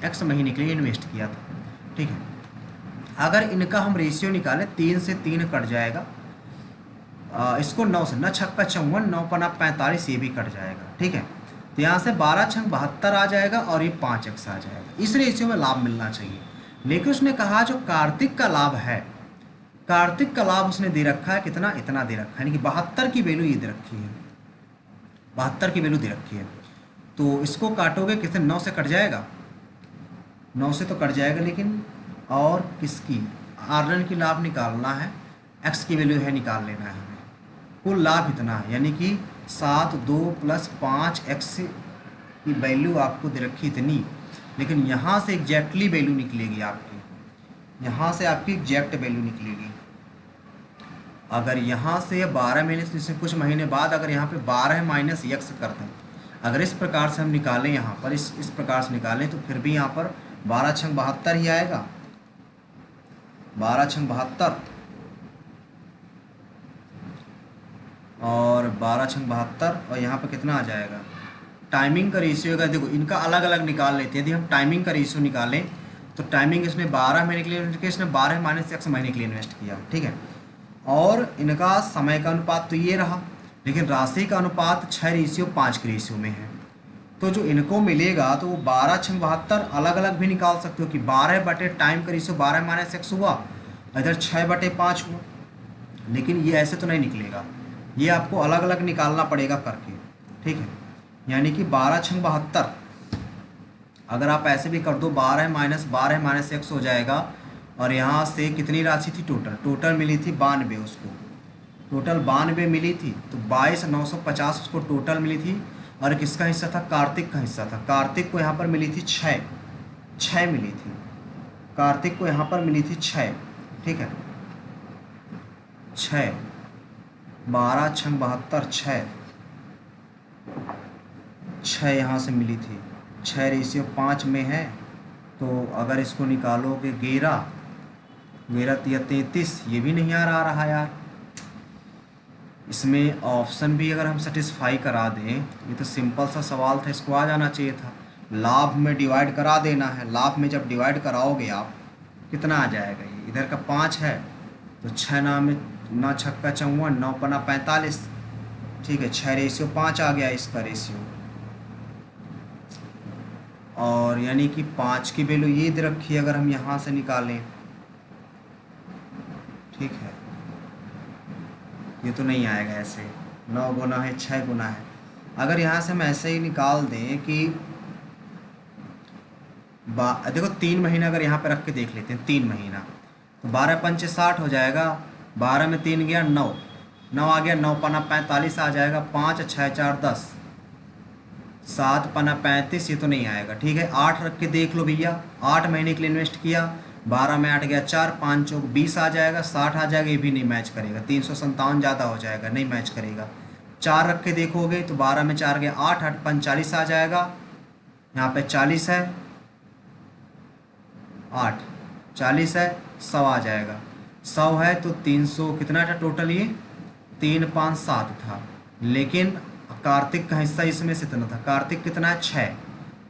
x महीने के लिए इन्वेस्ट किया था। ठीक है, अगर इनका हम रेशियो निकालें 3 से 3 कट जाएगा, इसको 9 से, 9 छक्का 54, 9 पना 45, ये भी कट जाएगा। ठीक है, तो यहाँ से 12 छंग 72 आ जाएगा और ये 5x आ जाएगा। इस रेशियो में लाभ मिलना चाहिए, लेकिन उसने कहा जो कार्तिक का लाभ है, कार्तिक का लाभ उसने दे रखा है कितना, इतना दे रखा है, यानी कि 72 की वैल्यू ये दे रखी है, 72 की वैल्यू दे रखी है। तो इसको काटोगे कितने, 9 से कट जाएगा, 9 से तो कट जाएगा, लेकिन और किसकी, आर्यन की लाभ निकालना है, x की वैल्यू है निकाल लेना है हमें। कुल लाभ इतना है, यानी कि 7 2 प्लस 5x की वैल्यू आपको दे रखी इतनी, लेकिन यहाँ से एग्जैक्टली वैल्यू निकलेगी आपकी, यहाँ से आपकी एग्जैक्ट वैल्यू निकलेगी। अगर यहाँ से 12 महीने से कुछ महीने बाद अगर यहाँ पे 12 माइनस x कर दें, अगर इस प्रकार से हम निकालें, यहाँ पर इस प्रकार से निकालें, तो फिर भी यहाँ पर 12 छंग 72 ही आएगा। 12 छंग 72 और 12 छंग 72 और यहाँ पे कितना आ जाएगा। टाइमिंग का रेशियो का देखो इनका अलग अलग निकाल लेते हैं। यदि हम टाइमिंग का रेशियो निकालें तो टाइमिंग इसने 12 महीने के लिए इन्वेस्ट किया, इसने 12 माइनस x महीने के लिए इन्वेस्ट किया, ठीक है। और इनका समय का अनुपात तो ये रहा, लेकिन राशि का अनुपात 6:5 के रेशियो में है। तो जो इनको मिलेगा तो वो 12 छंग 72 अलग अलग भी निकाल सकते हो कि 12 बटे टाइम का रेशियो 12 माइनस x हुआ, इधर 6/5 हुआ। लेकिन ये ऐसे तो नहीं निकलेगा, ये आपको अलग अलग निकालना पड़ेगा करके, ठीक है। यानी कि 12 छंग 72 अगर आप ऐसे भी कर दो 12 माइनस x हो जाएगा। और यहाँ से कितनी राशि थी टोटल मिली थी 92, उसको टोटल 92 मिली थी। तो 22,950 उसको टोटल मिली थी। और किसका हिस्सा था, कार्तिक का हिस्सा था। कार्तिक को यहाँ पर मिली थी 6 मिली थी, कार्तिक को यहाँ पर मिली थी 6, ठीक है। 6 12 छंग 72 6 यहाँ से मिली थी। 6:5 में है, तो अगर इसको निकालोगे 11 या 33, ये भी नहीं आ रहा यार। इसमें ऑप्शन भी अगर हम सेटिस्फाई करा दें, ये तो सिंपल सा सवाल था, इसको आ जाना चाहिए था। लाभ में डिवाइड करा देना है। लाभ में जब डिवाइड कराओगे आप कितना आ जाएगा, ये इधर का 5 है तो 6 ना में 9 छक्का 54, 9 पना 45, ठीक है। 6:5 आ गया इसका रेशियो। और यानी कि 5 की वैल्यू ये दे रखी है, अगर हम यहाँ से निकालें, ठीक है। ये तो नहीं आएगा ऐसे, 9 गुना है 6 गुना है। अगर यहाँ से हम ऐसे ही निकाल दें कि देखो 3 महीना अगर यहाँ पे रख के देख लेते हैं, 3 महीना तो 12 पंचे 60 हो जाएगा। 12 में 3 गया 9 आ गया, 9 पना 45 आ जाएगा। 5 6 4 10, 7 पना 35, ये तो नहीं आएगा, ठीक है। 8 रख के देख लो भैया, 8 महीने के लिए इन्वेस्ट किया। 12 में 8 गया 4, 5 चौक 20 आ जाएगा, 60 आ जाएगा, ये भी नहीं मैच करेगा। 357 ज़्यादा हो जाएगा, नहीं मैच करेगा। 4 रख के देखोगे तो 12 में 4 गया 8, 8 5 40 आ जाएगा। यहाँ पे 40 है, 8 40 है, 100 आ जाएगा। 100 है तो 300 कितना था टोटल, ये 3 5 7 था। लेकिन कार्तिक का हिस्सा इसमें से इतना था। कार्तिक कितना है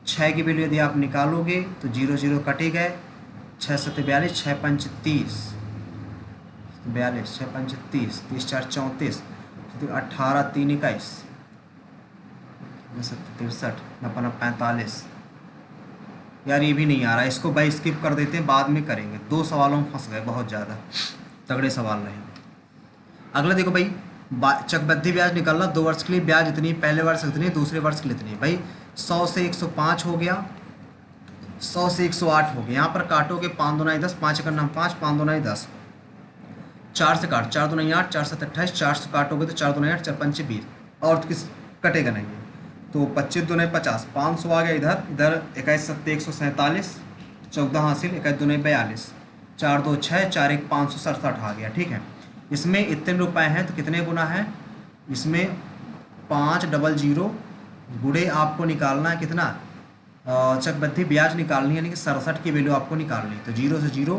6 की वैल्यू यदि आप निकालोगे तो 0 0 कटे गए। 6 7 42, 6 5 30, 42 6 5 30, 30 4 34, 18 3 21, 63 9 45। यार ये भी नहीं आ रहा, इसको भाई स्किप कर देते हैं, बाद में करेंगे। 2 सवालों में फंस गए, बहुत ज़्यादा तगड़े सवाल रहे। अगला देखो भाई, चक्रवृद्धि ब्याज निकालना। 2 वर्ष के लिए ब्याज इतनी, पहले वर्ष इतनी, दूसरे वर्ष के लिए इतनी। भाई 100 से 105 हो गया, 100 से 108 हो गया। यहाँ पर काटोगे 5 दूना 10, 5 का नाम 5, 5 दूना 10, 4 से काट, 4 दूना 8, 4 7 28, 4 से काटोगे तो 4 दूना 8, 4 5 20, और तो किस कटेगा नहीं। तो 25 दूना 50, 500 आ गया इधर। इधर 21 7 147, 14 हासिल, 21 दूना 42, 4 2 6, 4 1 567 आ गया, ठीक है। इसमें इतने रुपए हैं तो कितने गुना है, इसमें 500 गुणे आपको निकालना है कितना, चक्रवृद्धि ब्याज निकालनी है, यानी कि 67 की वैल्यू आपको निकालनी है। तो 0 से 0,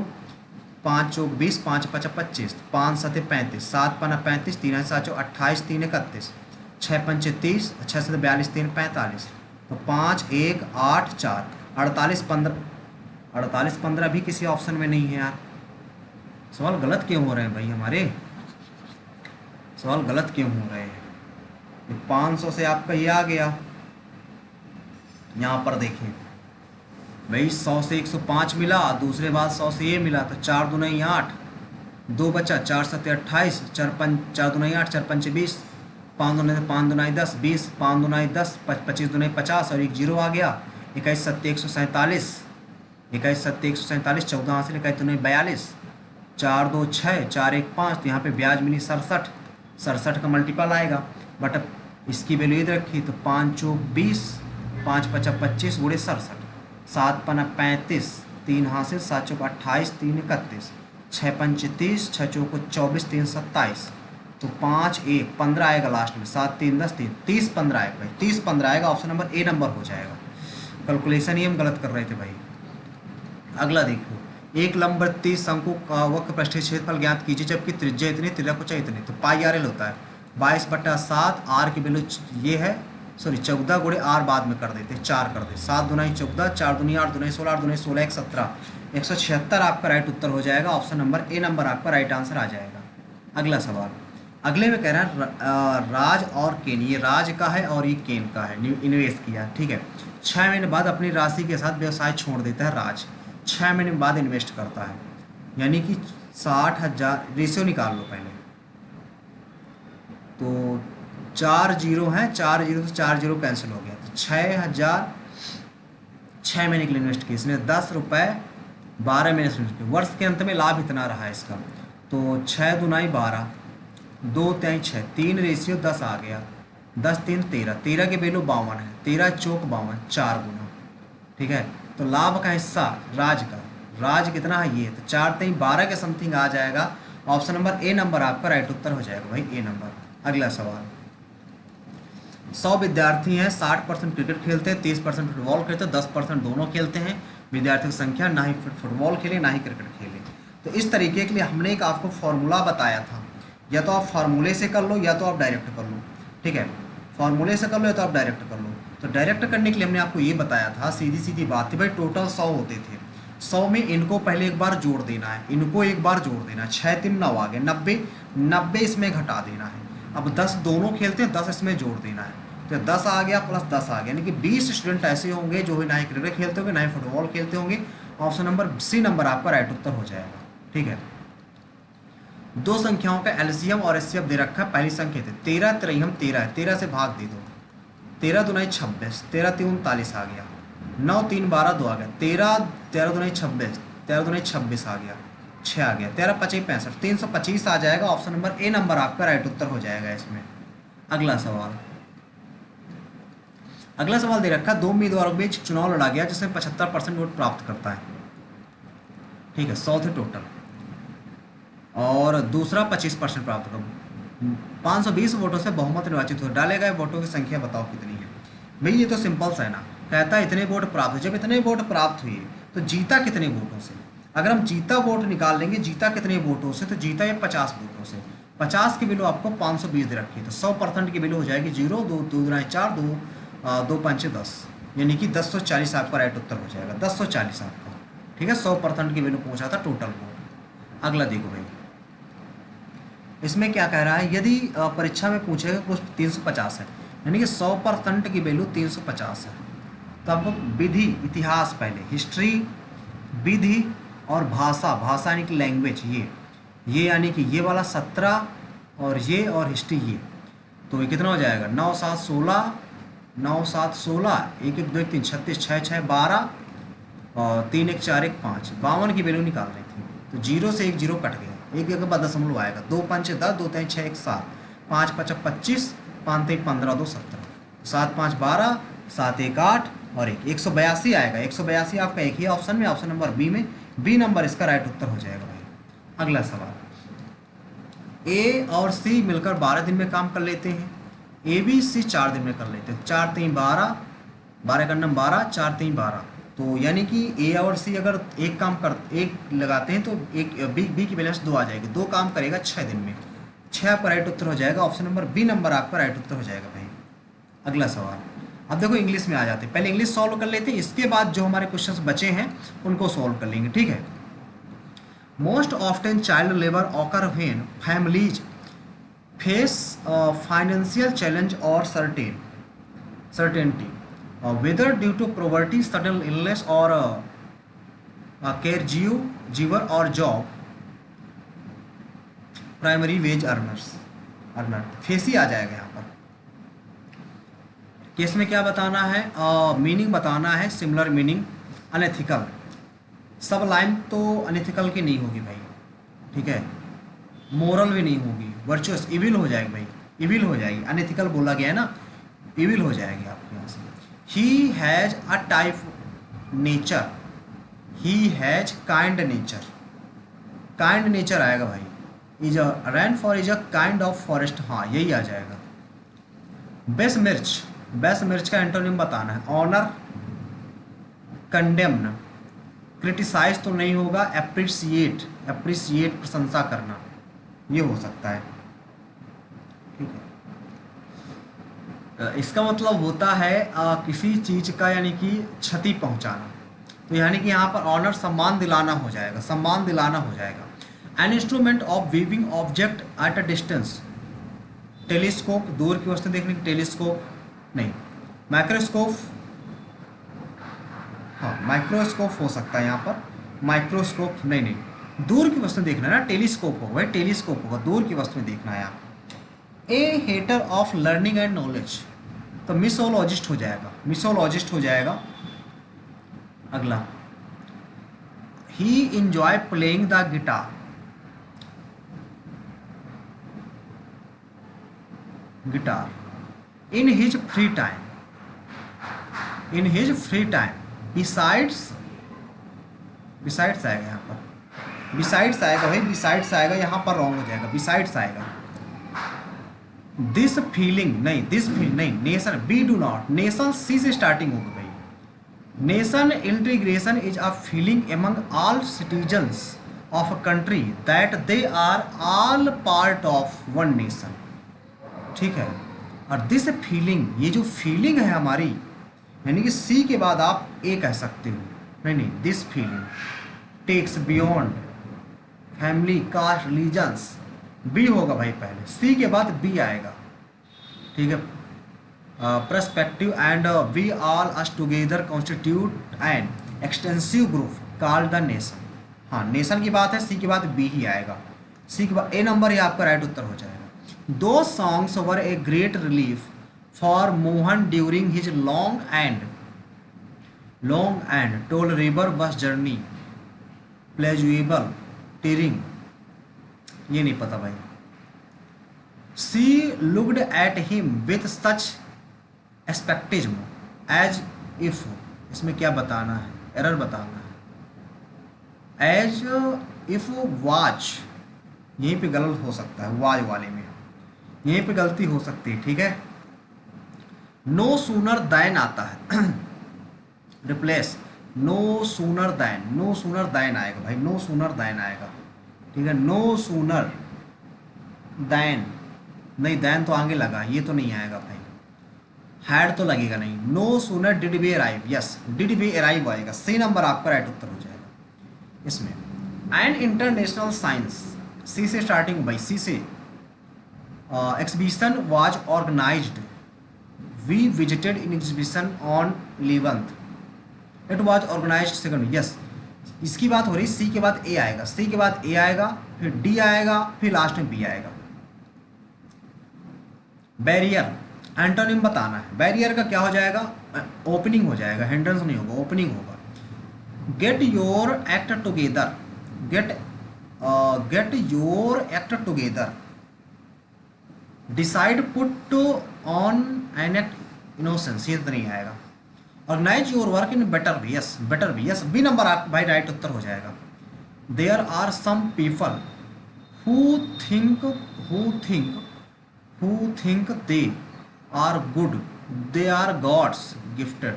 5 चौक 20, 5 5 25, 5 7 35, 7 पना 35, 3 7 28, 3 31, 6 5 30, 6 7 42, 3 45। तो 5 1 8 4, 48 15, 48 15 भी किसी ऑप्शन में नहीं है यार। सवाल गलत क्यों हो रहे हैं भाई हमारे, सवाल गलत क्यों हो रहे हैं। 500 से आपका ये आ गया, यहाँ पर देखें भाई 100 से 105 मिला, दूसरे बाद 100 से ये मिला, तो 4 दूना 8, 2 बचा, 4 7 28, 4 दूना 8, 4 5 20, 5 दूना 10 20, 5 दूना 10, 25 दूना 50 और 1 0 आ गया। 21 7 147, 21 7 147, 14 हासिल, 21 दूना 42, 4 2 6, 4 1 5। तो यहाँ पे ब्याज मिली 67 का मल्टीपल आएगा, बट अब इसकी वैल्यू इधर रखी तो 5 चौक 20, 5 5 25 गुणे 67, 7 पना 35, 3 हासिल, 7 चौक 28, 3 31, 6 5 30, 6 चौक 24, 3 27। तो 5 1 15 आएगा लास्ट में, 7 3 10, 3 30 15 आएगा भाई, 30 15 आएगा। ऑप्शन नंबर ए नंबर हो जाएगा। कैलकुलेशन ही हम गलत कर रहे थे भाई। अगला देखो, एक लंबवृत्तीय शंकु का वक्र पृष्ठीय क्षेत्रफल ज्ञात कीजिए जबकि त्रिज्या इतनी, त्रिज्या इतनी। तो पाई आर एल होता है 22/7, आर की वैल्यू ये है, सॉरी 14 गुणे आर बाद में कर देते, 4 कर दे, 7 दुनाई 14, 4 दुनी 8, दुनाई 16, 8 दुनाई 16, 1 17, 176 आपका राइट उत्तर हो जाएगा। ऑप्शन नंबर ए नंबर आपका राइट आंसर आ जाएगा। अगला सवाल, अगले में कह रहा है राज और केन, ये राज का है और ये केन का है, इन्वेस्ट किया, ठीक है। 6 महीने बाद अपनी राशि के साथ व्यवसाय छोड़ देता है राज, 6 महीने बाद इन्वेस्ट करता है, यानी कि 60,000, रेशियो निकाल लो पहले। तो 4 जीरो हैं, 4 जीरो से 4 जीरो कैंसिल हो गया, तो 6,000 6 महीने के लिए इन्वेस्ट किया इसने, 10 रुपये 12 महीने से इन्वेस्ट किया। वर्ष के अंत में लाभ इतना रहा है इसका, तो 6 दुनाई 12, 2 तिहाई 6, 3 रेशियो 10 आ गया, 10 3 13, 13 के वैल्यू 52 है, 13 चौक 52, 4 गुना, ठीक है। तो लाभ का हिस्सा राज का, राज कितना है ये, तो 4 3 12 के समथिंग आ जाएगा। ऑप्शन नंबर ए नंबर आपका राइट उत्तर हो जाएगा भाई, ए नंबर। अगला सवाल, 100 विद्यार्थी हैं, 60% क्रिकेट खेलते हैं, 30% फुटबॉल खेलते हैं, 10% दोनों खेलते हैं। विद्यार्थियों की संख्या ना ही फुटबॉल खेले ना ही क्रिकेट खेले। तो इस तरीके के लिए हमने एक आपको फॉर्मूला बताया था, या तो आप फार्मूले से कर लो या तो आप डायरेक्ट कर लो, ठीक है। फार्मूले से कर लो या तो आप डायरेक्ट कर लो। तो डायरेक्ट करने के लिए हमने आपको ये बताया था, सीधी सीधी बात थी भाई, टोटल 100 होते थे, 100 में इनको पहले एक बार जोड़ देना है, इनको एक बार जोड़ देना है, 6 3 9 आ गए, 90 90 इसमें घटा देना है। अब 10 दोनों खेलते हैं, 10 इसमें जोड़ देना है, तो 10 आ गया प्लस 10 आ गया, यानी कि 20 स्टूडेंट ऐसे होंगे जो ना ही क्रिकेट खेलते होंगे ना ही फुटबॉल खेलते होंगे। ऑप्शन नंबर सी नंबर आपका राइट उत्तर हो जाएगा, ठीक है। दो संख्याओं का एलसीएम और एचसीएफ दे रखा है। पहली संख्या थी 13 त्रियम 13 है, 13 से भाग दे दो, 13 दुनाई 26, 13 3 39 आ गया, 9 3 12 2 आ गया, 13 13 दुनाई 26, 13 दुनाई 26 आ गया, 6 आ गया, 13 25 65, 325 आ जाएगा। ऑप्शन नंबर ए नंबर आपका राइट उत्तर हो जाएगा इसमें। अगला सवाल, अगला सवाल दे रखा, 2 उम्मीदवारों के बीच चुनाव लड़ा गया जिसमें 75% वोट प्राप्त करता है, ठीक है, 100 थे टोटल, और दूसरा 25% प्राप्त कर, 520 वोटों से बहुमत निर्वाचित हो, डाले गए वोटों की संख्या बताओ कितनी है। भाई ये तो सिंपल सा है ना, कहता है इतने वोट प्राप्त हुए, जब इतने वोट प्राप्त हुए तो जीता कितने वोटों से। अगर हम जीता वोट निकाल लेंगे, जीता कितने वोटों से, तो जीता ये 50 वोटों से, 50 की वैल्यू आपको 520 दे रखी है, तो 100% की वैल्यू हो जाएगी 0 2 2 4 2 2 5 10, यानी कि 1040 आपका राइट उत्तर हो जाएगा, 1040 आपका, ठीक है। 100% की वैल्यू पहुंचा था टोटल वोट। अगला देखो भाई, इसमें क्या कह रहा है, यदि परीक्षा में पूछेगा कुछ 350 है, यानी कि 100% की वैल्यू 350 है। तब विधि, इतिहास पहले, हिस्ट्री, विधि और भाषा, भाषा यानी कि लैंग्वेज, ये यानी कि ये वाला 17 और ये और हिस्ट्री ये, तो ये कितना हो जाएगा, 9 7 16, 9 7 16, 1 1 2 1 3 36, 6 6 12 और 3 1 4 1 5, 52 की वैल्यू निकाल रही थी, तो 0 से 1 0 कट गया, एक जगह बाद दशमलव आएगा, 2 5 10, 2 3 6 1 7, 5 5 25, 5 3 15 2 17, 7 5 12, 7 1 8 और 182 आएगा। 182 आपका एक ही ऑप्शन में, ऑप्शन नंबर बी में, बी नंबर इसका राइट उत्तर हो जाएगा भाई। अगला सवाल, ए और सी मिलकर 12 दिन में काम कर लेते हैं, ए बी सी 4 दिन में कर लेते हैं, 4 3 12, 12 का नंबर 12, 4 3 12, तो यानी कि ए और सी अगर एक काम कर, एक लगाते हैं तो एक बी की बैलेंस 2 आ जाएगी, 2 काम करेगा 6 दिन में, 6 आपका राइट उत्तर हो जाएगा। ऑप्शन नंबर बी नंबर आपका राइट उत्तर हो जाएगा भाई। अगला सवाल, अब देखो इंग्लिश में आ जाते हैं, पहले इंग्लिश सॉल्व कर लेते हैं, इसके बाद जो हमारे क्वेश्चंस बचे हैं उनको सॉल्व कर लेंगे, ठीक है। Most often child labour occur when families face financial challenge और certainty, whether due to poverty, sudden illness or caregiver or job, primary wage earner face ही आ जाएगा यहाँ पर। केस में क्या बताना है, मीनिंग बताना है, सिमिलर मीनिंग, अनएथिकल, सब लाइन तो अनएथिकल की नहीं होगी भाई, ठीक है, मोरल भी नहीं होगी, वर्चुअस, इविल हो जाएगी भाई, इविल हो जाएगी, अनएथिकल बोला गया है ना, इविल हो जाएगी आपके यहाँ से। He has a type nature, he has kind nature, kind nature आएगा भाई। Is a rain for is a kind of forest, हाँ यही आ जाएगा। बेस मिर्च का एंटोनिम बताना है, ऑनर, कंडेम्न, क्रिटिसाइज तो नहीं होगा, एप्रिसिएट, एप्रिसिएट प्रशंसा करना, ये हो सकता है। ठीक है, इसका मतलब होता है किसी चीज़ का यानी कि क्षति पहुंचाना। तो यानी कि यहाँ पर ऑनर सम्मान दिलाना हो जाएगा, सम्मान दिलाना हो जाएगा। An instrument of weaving object at a distance, telescope, दूर की वस्तु देखने की टेलीस्कोप नहीं, माइक्रोस्कोप, हाँ माइक्रोस्कोप हो सकता है यहाँ पर, माइक्रोस्कोप नहीं नहीं, दूर की वस्तु देखना है ना, टेलीस्कोप होगा भाई, टेलीस्कोप होगा, दूर की वस्तु देखना है आप। A hater of learning and knowledge, तो मिसोलॉजिस्ट हो जाएगा, मिसोलॉजिस्ट हो जाएगा। अगला, he enjoy playing the guitar, guitar in his free time, in his free time, besides, besides आएगा यहाँ पर, बिसाइड्स आएगा भाई, बिसाइड्स आएगा, यहाँ पर रॉन्ग हो जाएगा, बिसाइड्स आएगा। दिस फीलिंग नहीं, दिस फील नहीं, nation, B do not, nation C से स्टार्टिंग होगी भाई। Nation integration is a feeling among all citizens of a country that they are all part of one nation. ठीक है, और दिस फीलिंग, ये जो फीलिंग है हमारी, यानी कि सी के बाद आप ए कह सकते हो, नहीं नहीं, this feeling takes beyond family, caste, religions, B होगा भाई पहले, सी के बाद बी आएगा। ठीक है, perspective and we all us together constitute an extensive group called the nation. हाँ, नेशन की बात है, सी के बाद बी ही आएगा, सी के बाद ए नंबर ही आपका राइट उत्तर हो जाएगा। Two songs were a great relief for Mohan during his long and tolerable bus journey, pleasurable, tiring, ये नहीं पता भाई। She looked at him with such skepticism as if, इसमें क्या बताना है, एरर बताना है, एज इफ वाच, यहीं पे गलत हो सकता है, वाज वाले में यहीं पे गलती हो सकती है। ठीक है, नो सूनर दैन आता है, replace, no sooner than, no sooner than आएगा भाई, नो सूनर दैन आएगा। ठीक है, नो सूनर दैन नहीं, दैन तो आगे लगा, ये तो नहीं आएगा भाई, हैड तो लगेगा नहीं। No sooner did we arrive, yes did we arrive आएगा, सी नंबर आपका राइट उत्तर हो जाएगा इसमें। एंड इंटरनेशनल साइंस, सी से स्टार्टिंग भाई, सी से, exhibition was organized, we visited in exhibition on 11th, it was organized second, yes, इसकी बात हो रही, सी के बाद ए आएगा, सी के बाद ए आएगा, फिर डी आएगा, फिर लास्ट में बी आएगा। बैरियर, एंटोनिम बताना है, बैरियर का क्या हो जाएगा, ओपनिंग हो जाएगा, हिंड्रेंस नहीं होगा, ओपनिंग होगा। Get your act together, get your act together, decide put on an act innocence, ये तो नहीं आएगा। Organise your work in better way, yes better way, yes B number आप भाई राइट उत्तर हो जाएगा। There are some people who think they are good, they are God's gifted,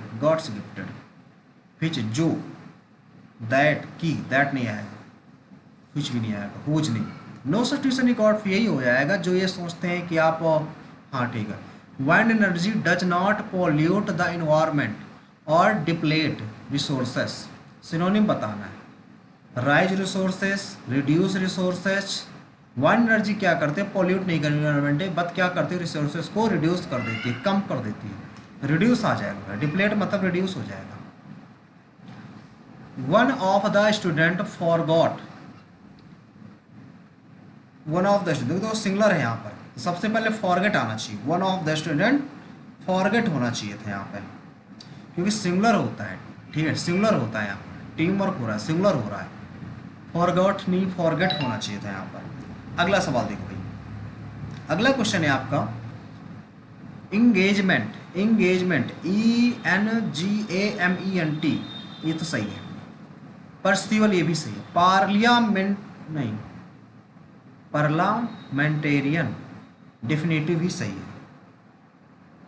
which जो, दैट की, दैट नहीं आएगा, कुछ भी नहीं आएगा, हुज नहीं। नो सब्स्टिट्यूशन रिकॉर्ड यही हो जाएगा जो ये सोचते हैं कि आप, हाँ ठीक है, wind energy does not pollute the environment और डिप्लेट रिसोर्सेस, सिनोनिम बताना है, rise resources, reduce resources. Wind energy क्या करते हैं, पोल्यूट नहीं करती इन्वायरमेंट, बट क्या करती है, रिसोर्सेस को रिड्यूस कर देती है, कम कर देती है, रिड्यूस आ जाएगा, डिप्लेट मतलब रिड्यूस हो जाएगा। One of the student forgot, one of the student, तो सिंगलर है यहाँ पर, सबसे पहले फॉरगेट आना चाहिए, one of the student forget होना चाहिए था यहाँ पे, क्योंकि सिंगुलर होता है। ठीक है, सिंगुलर होता है, यहाँ टीम वर्क हो रहा है, सिंगुलर हो रहा है, फॉरगॉट नहीं फॉरगेट होना चाहिए था यहाँ पर। अगला सवाल देखो भाई, अगला क्वेश्चन है आपका इंगेजमेंट, ENGAMENT, ये तो सही है। पर्सिवल, ये भी सही है। पार्लियामेंट नहीं, पार्लामेंटेरियन डेफिनेटिव ही सही है,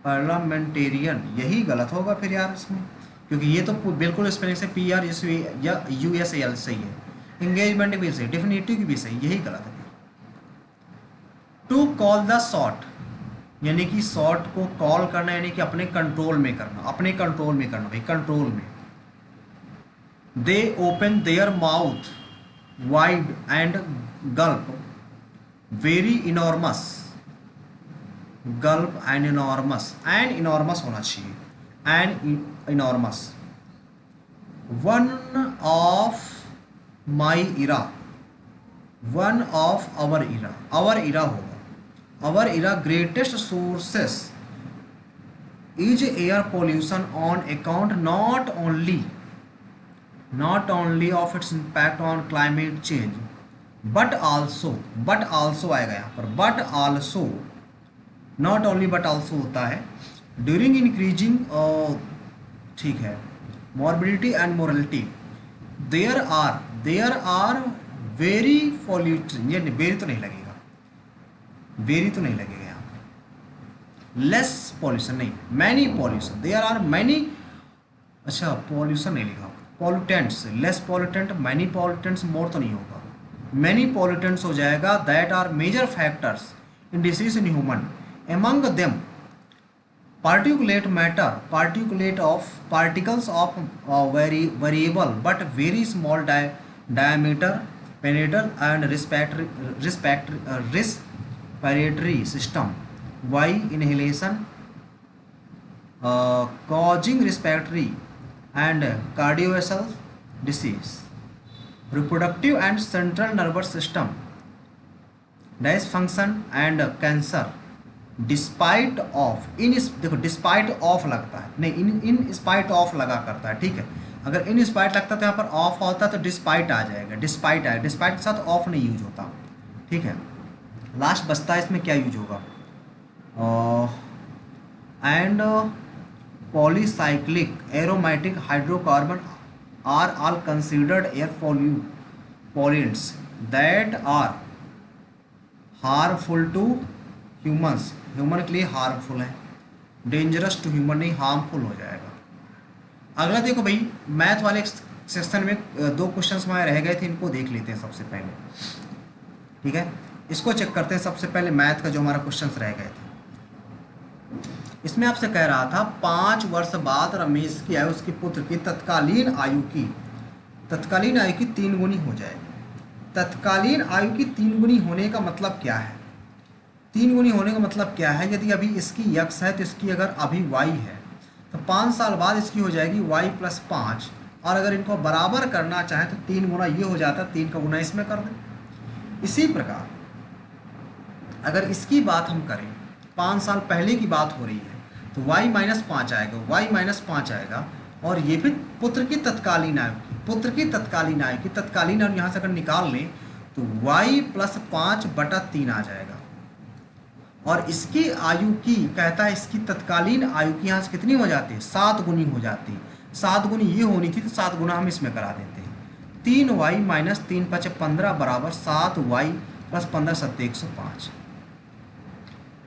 पार्लामेंटेरियन यही गलत होगा फिर यार इसमें, क्योंकि ये तो बिल्कुल स्पेलिंग से पी आर एस या यू एस एल सही है, इंगेजमेंट भी सही, डिफिनेटिव भी सही, यही गलत है। टू कॉल द शॉट, यानी कि शॉट को कॉल करना, यानी कि अपने कंट्रोल में करना, अपने कंट्रोल में करना भाई, कंट्रोल में। They open their mouth wide and gulp very enormous, gulp and enormous, and enormous होना चाहिए, and enormous. One of my era, one of our era होगा, our era greatest sources is air pollution on account not only of its impact on climate change but also आएगा यहाँ पर, but also, not only but also होता है, during increasing ठीक है, morbidity and mortality there are very pollution, ये very तो नहीं लगेगा, very तो नहीं लगेगा यहाँ, less pollution नहीं, many pollution, there are many, अच्छा pollution नहीं लिखा, pollutants, less pollutant, many pollutants, more तो नहीं होगा, many pollutants हो जाएगा, that are major factors in disease in human, among them particulate matter, particles of very variable but very small diameter, penetrator and respiratory system, why inhalation causing respiratory and cardiovascular disease, reproductive and central nervous system dysfunction and cancer, despite of, इन देखो डिस्पाइट ऑफ लगता है, नहीं इन स्पाइट ऑफ लगा करता है, ठीक है, अगर इन स्पाइट लगता तो यहाँ पर ऑफ होता तो डिस्पाइट आ जाएगा, डिस्पाइट आएगा, डिस्पाइट के साथ ऑफ नहीं यूज होता, ठीक है। लास्ट बचता है इसमें क्या यूज होगा, and polycyclic aromatic hydrocarbon are all considered air pollutants that are harmful to humans, human के लिए हार्मफुल है, डेंजरस टू ह्यूमन नहीं, हार्मफुल हो जाएगा। अगला देखो भाई, मैथ वाले सेक्शन में दो क्वेश्चंस हमारे रह गए थे, इनको देख लेते हैं सबसे पहले, ठीक है, इसको चेक करते हैं। सबसे पहले मैथ का जो हमारा क्वेश्चंस रह गए थे, इसमें आपसे कह रहा था 5 वर्ष बाद रमेश की आयु उसके पुत्र की तत्कालीन आयु की 3 गुनी हो जाएगी। तत्कालीन आयु की 3 गुनी होने का मतलब क्या है, 3 गुनी होने का मतलब क्या है, यदि अभी इसकी x है तो इसकी अगर अभी y है तो 5 साल बाद इसकी हो जाएगी y + 5, और अगर इनको बराबर करना चाहे तो 3 गुना ये हो जाता है, 3 का गुना इसमें कर दें। इसी प्रकार अगर इसकी बात हम करें, 5 साल पहले की बात हो रही है तो y - 5 आएगा, y - 5 आएगा, और ये भी पुत्र की तत्कालीन आयु की तत्कालीन आयु यहाँ से अगर निकाल लें तो y + 5/3 आ जाएगा, और इसकी आयु की कहता है, इसकी तत्कालीन आयु की यहाँ से कितनी हो जाती है, 7 गुनी हो जाती है। 7 गुनी ये होनी थी तो 7 गुना हम इसमें करा देते हैं। 3y - 3 × 5 = 15 बराबर 7y + 15 × 7 = 105।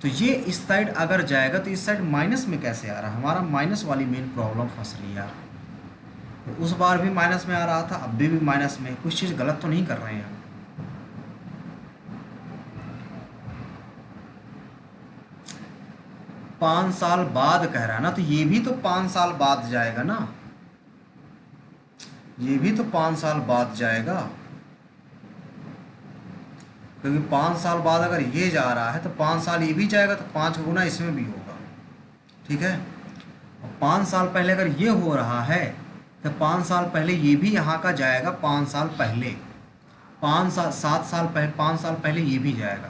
तो ये इस साइड अगर जाएगा तो इस साइड माइनस में कैसे आ रहा है, हमारा माइनस वाली मेन प्रॉब्लम फंस रही है यार। तो उस बार भी माइनस में आ रहा था, अब भी माइनस में, कुछ चीज़ गलत तो नहीं कर रहे हैं। 5 साल बाद कह रहा है ना, तो ये भी तो 5 साल बाद जाएगा ना, ये भी तो 5 साल बाद जाएगा, क्योंकि 5 साल बाद अगर ये जा रहा है तो 5 साल ये भी जाएगा, तो 5 गुना इसमें भी होगा, ठीक है। और 5 साल पहले अगर ये हो रहा है तो 5 साल पहले ये भी यहाँ का जाएगा, 5 साल पहले, 7 साल पहले, 5 साल पहले ये भी जाएगा,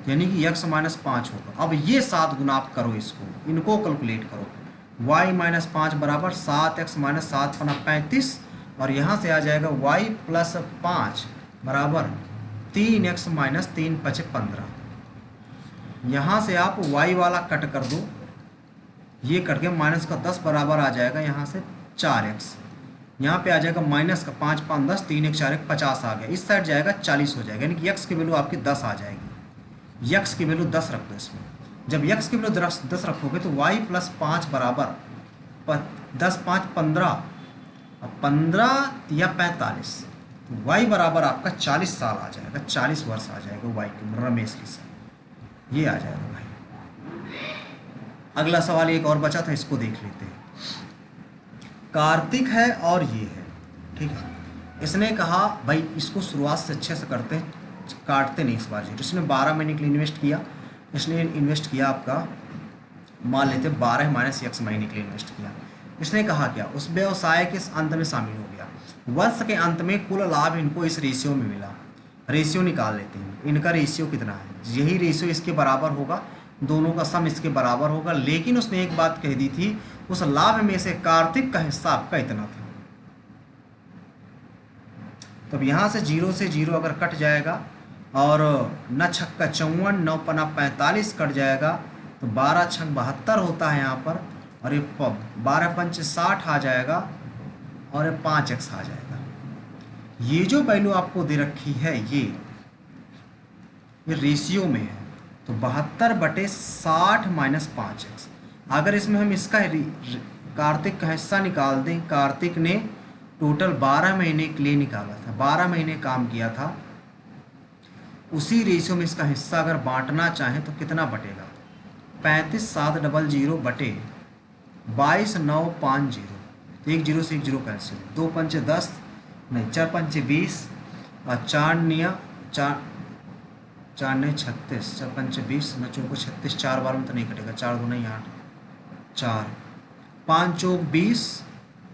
यानी कि x - 5 होगा। अब ये 7 गुना आप करो, इनको कैलकुलेट करो, y - 5 बराबर 7x - 7 × 35, और यहाँ से आ जाएगा y + 5 बराबर 3x - 3 × 5 = 15। यहाँ से आप y वाला कट कर दो, ये कट के माइनस का 10 बराबर आ जाएगा, यहाँ से 4x, यहाँ पे आ जाएगा माइनस का 5 × 5 = 10, 3 × 4 = 50 आ गया, इस साइड जाएगा 40 हो जाएगा, यानी कि x की वैल्यू आपकी 10 आ जाएगी। x की वैल्यू 10 रख दो इसमें, जब x की वैल्यू 10 रखोगे तो y + 5 बराबर 10 5 15, अब 15 या 45, तो वाई बराबर आपका 40 साल आ जाएगा, 40 वर्ष आ जाएगा वाई की उम्र रमेश की सर, ये आ जाएगा भाई। अगला सवाल एक और बचा था, इसको देख लेते हैं। कार्तिक है और ये है, ठीक है। इसने कहा भाई इसको शुरुआत से अच्छे से करते हैं, काटते नहीं इस बार जीरो। इसने 12 महीने के लिए इन्वेस्ट किया, इसने इन्वेस्ट किया आपका, मान लेते 12 माइनस x महीने के लिए इन्वेस्ट किया। इसने कहा क्या, उस व्यवसाय के अंत में शामिल हो गया, वर्ष के अंत में कुल लाभ इनको इस रेशियो में मिला। रेशियो निकाल लेते हैं, इनका रेशियो कितना है, यही रेशियो इसके बराबर होगा, दोनों का सम इसके बराबर होगा। लेकिन उसने एक बात कह दी थी, उस लाभ में से कार्तिक का हिस्सा आपका इतना था। तो अब यहाँ से जीरो अगर कट जाएगा, और 9 छक्का 54, 9 पना 45 कट जाएगा, तो 12 छक 72 होता है यहाँ पर, और ये 12 पंच 60 आ जाएगा, और ये 5x आ जाएगा। ये जो वैल्यू आपको दे रखी है ये रेशियो में है, तो 72/60 माइनस 5x। अगर इसमें हम इसका कार्तिक का हिस्सा निकाल दें, कार्तिक ने टोटल 12 महीने के लिए निकाला था, 12 महीने काम किया था, उसी रेशियो में इसका हिस्सा अगर बांटना चाहें तो कितना बटेगा, 35,700 बटे 22,950, तो 1 0 से 1 0 कैंसिल, 2 पंचे 10 नहीं, 4 पंचे 20, और 4 निया 4 नहीं 36, 4 पंचे 20, 9 चौको 36, 4 बार में तो नहीं कटेगा, 4 दूना 8, 4 5 चौक 20,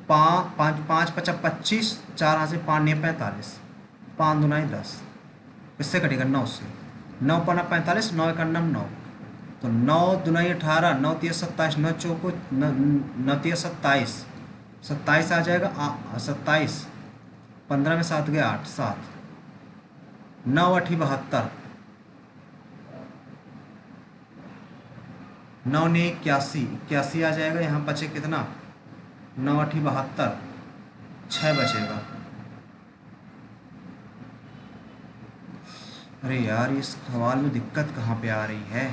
5 पचा 25, 4 हाथ से 5 9 45, 5 दूना 10, किससे कटेगा 9 से, 9 पना 45, 9 एक 9, तो 9 दूना 18, 9 3 27, 9 चौको 9 3 27, 27 आ जाएगा, 27, 15 में 7 गया 8, 7 9 8 72, 9 ने 81 आ जाएगा। यहाँ बचे कितना, 9 8 72, 6 बचेगा। अरे यार इस सवाल में दिक्कत कहाँ पे आ रही है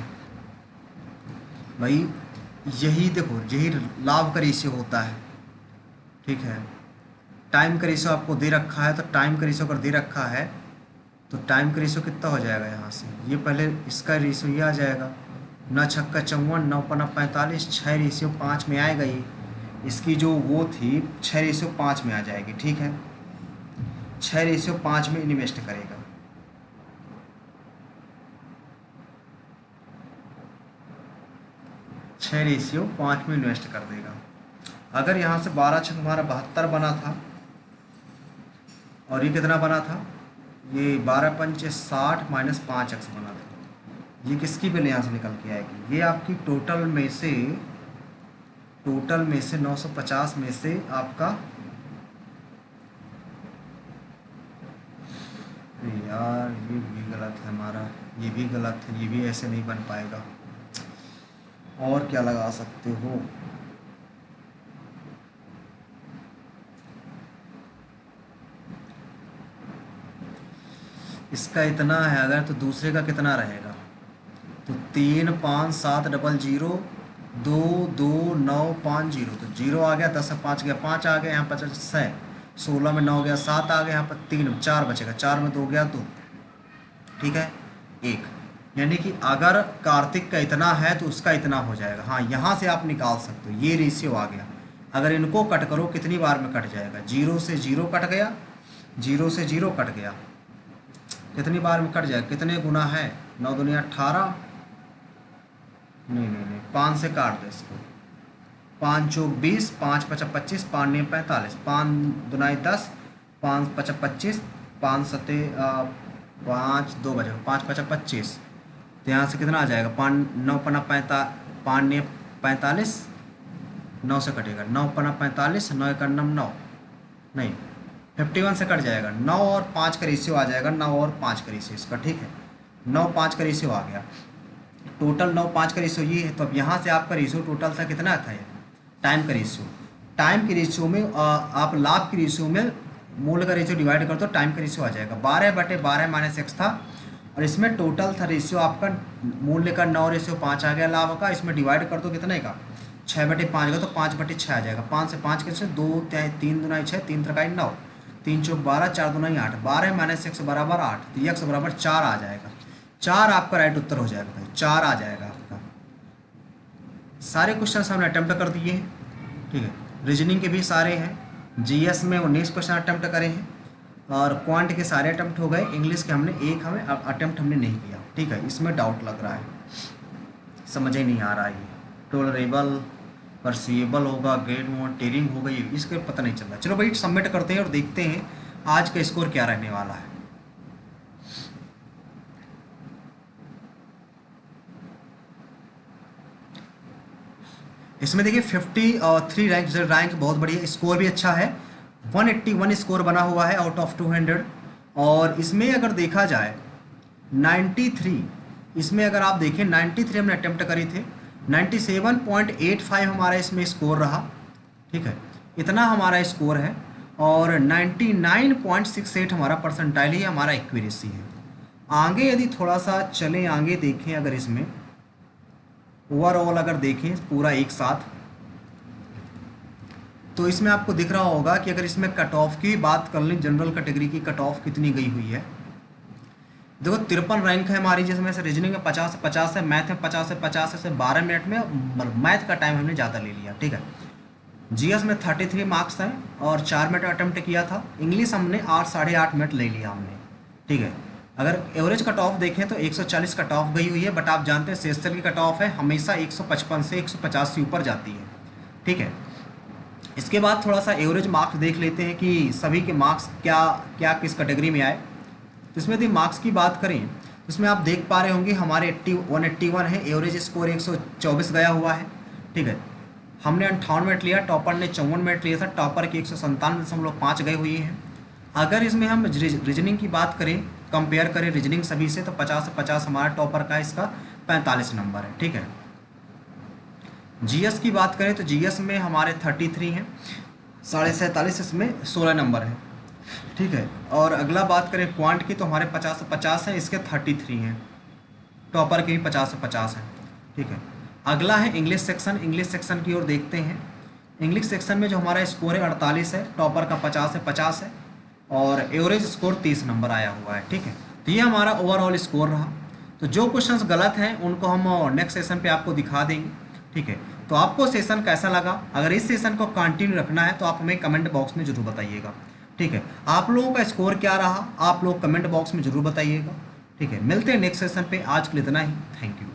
भाई, यही देखो, यही लाभ का रेशियो होता है, ठीक है। टाइम का रेशियो आपको दे रखा है, तो टाइम का रेशियो अगर दे रखा है तो टाइम का रेशियो कितना हो जाएगा, यहाँ से ये पहले इसका रेशियो ये आ जाएगा, 9 छक्का 54, 9 पना 45, 6 रेशियो 5 में आएगा, ये इसकी जो वो थी 6 रेशियो 5 में आ जाएगी, ठीक है। 6 रेशियो 5 में इन्वेस्ट करेगा, छः रेशियो 5 में इन्वेस्ट कर देगा। अगर यहाँ से 12 छक हमारा 72 बना था, और ये कितना बना था, ये 12 पंचे 60 माइनस 5x बना था, ये किसकी वैल्यू यहाँ से निकल के आएगी, ये आपकी टोटल में से 950 में से आपका, यार ये भी गलत है हमारा, ये भी गलत है, ये भी ऐसे नहीं बन पाएगा। और क्या लगा सकते हो, इसका इतना है अगर, तो दूसरे का कितना रहेगा, तो 3 5 7 0 0 2 2 9 5 0, तो 0 आ गया, 10 5 गया 5 आ गया, यहाँ पर 6, 16 में 9 गया 7 आ गया, यहाँ पर 3 4 बचेगा, 4 में 2 गया 2, ठीक है 1। यानी कि अगर कार्तिक का इतना है तो उसका इतना हो जाएगा। हाँ यहाँ से आप निकाल सकते हो, ये रेशियो आ गया। अगर इनको कट करो कितनी बार में कट जाएगा, 0 से 0 कट गया, 0 से 0 कट गया, कितनी बार में कट जाएगा, कितने गुना है, 9 दुनिया 18, नहीं 5 से काट दे इसको, 5 चौक 20, 5 पचा 25, 5 9 45, 5 दुनाई 10, 5 पचा 25, 5 सते 5 2 बजेगा, 5 पचा 25, तो यहाँ से कितना आ जाएगा, 5 9 पना 5 9 45, 9 से कटेगा, 9 पना 45, 9 एक 9 नहीं 51 से कट जाएगा, 9 और 5 का रेशियो आ जाएगा, 9 और 5 का रेशियो इसका, ठीक है 9 5 का रेशियो आ गया, टोटल 9 5 का रेशियो ये है। तो अब यहाँ से आपका रेशियो टोटल था कितना था, ये टाइम का रेशियो, टाइम के रेशियो में आप लाभ के रेशियो में मूल्य का रेशियो डिवाइड कर दो, टाइम का रेशियो आ जाएगा, 12/12 माइनस x था, और इसमें टोटल था रेशियो आपका मूल्य का 9 रेशियो 5 आ गया लाभ का, इसमें डिवाइड कर दो कितने का, 6/5 का तो 5/6 आ जाएगा। 5 से 5 कैसे, 2 3 दूना 6, 3 त्रिकाई 9, 3 चौक 12, 4 दूना 8, 12 माइनस x बराबर 8, तो x बराबर 4 आ जाएगा। 4 आपका राइट उत्तर हो जाएगा भाई, 4 आ जाएगा आपका। सारे क्वेश्चन हमने अटेम्प्ट कर दिए हैं, ठीक है। रीजनिंग के भी सारे हैं। जीएस में 19 क्वेश्चन अटेम्प्ट करे हैं और क्वांट के सारे अटेम्प्ट हो गए। इंग्लिश के हमें अटेम्प्ट हमने नहीं किया, ठीक है। इसमें डाउट लग रहा है, समझ ही नहीं आ रहा है। ये टोलरेबल, परसीएबल होगा, गेट मोड, टेरिंग होगा, ये इसके पता नहीं चल रहा। चलो भाई सबमिट करते हैं और देखते हैं आज का स्कोर क्या रहने वाला है। इसमें देखिए 53 रैंक बहुत बढ़िया, स्कोर भी अच्छा है। 181 स्कोर बना हुआ है आउट ऑफ 200। और इसमें अगर देखा जाए 93, इसमें अगर आप देखें 93 हमने अटेम्प्ट करे थे, 97.85 हमारा इसमें स्कोर रहा, ठीक है। इतना हमारा स्कोर है। और 99.68 हमारा परसेंटाइल ही हमारा एक्यूरेसी है। आगे यदि थोड़ा सा चलें, आगे देखें, अगर इसमें ओवरऑल अगर देखें पूरा एक साथ, तो इसमें आपको दिख रहा होगा कि अगर इसमें कट ऑफ की बात कर लें, जनरल कैटेगरी की कट ऑफ कितनी गई हुई है। देखो 53 रैंक है हमारी, जिसमें से रीजनिंग में 50 से 50 है, मैथ में 50 से 50 से 12 मिनट में, मैथ का टाइम हमने ज़्यादा ले लिया, ठीक है। जीएस में 33 मार्क्स हैं और 4 मिनट अटेम्प्ट किया था। इंग्लिश हमने 8 साढ़े 8 मिनट ले लिया हमने, ठीक है। अगर एवरेज कट ऑफ देखें तो 140 कट ऑफ गई हुई है, बट आप जानते हैं सेस्टर की कट ऑफ है हमेशा 155 से 150 से ऊपर जाती है, ठीक है। इसके बाद थोड़ा सा एवरेज मार्क्स देख लेते हैं कि सभी के मार्क्स क्या क्या किस कैटेगरी में आए। तो इसमें यदि मार्क्स की बात करें तो इसमें आप देख पा रहे होंगे हमारे 181 है, एवरेज स्कोर 124 गया हुआ है, ठीक है। हमने 58 मिनट लिया, टॉपर ने 54 मिनट लिया था, टॉपर की 197.5 गए हुई हैं। अगर इसमें हम रीजनिंग की बात करें, कंपेयर करें रीजनिंग सभी से, तो 50 से 50 हमारा टॉपर का इसका 45 नंबर है, ठीक है। जीएस की बात करें तो जीएस में हमारे 33 हैं, 47.5 इसमें 16 नंबर है, ठीक है। और अगला बात करें क्वांट की तो हमारे 50 से 50 हैं, इसके 33 हैं, टॉपर के भी 50 से 50 हैं, ठीक है। अगला है इंग्लिश सेक्शन। इंग्लिश सेक्शन की ओर देखते हैं। इंग्लिश सेक्शन में जो हमारा स्कोर है 48 है, टॉपर का 50 से 50 है और एवरेज स्कोर 30 नंबर आया हुआ है, ठीक है। तो ये हमारा ओवरऑल स्कोर रहा। तो जो क्वेश्चंस गलत हैं उनको हम नेक्स्ट सेशन पे आपको दिखा देंगे, ठीक है। तो आपको सेशन कैसा लगा, अगर इस सेशन को कंटिन्यू रखना है तो आप हमें कमेंट बॉक्स में ज़रूर बताइएगा, ठीक है। आप लोगों का स्कोर क्या रहा आप लोग कमेंट बॉक्स में ज़रूर बताइएगा, ठीक है। मिलते हैं नेक्स्ट सेशन पे, आज के लिए इतना ही, थैंक यू।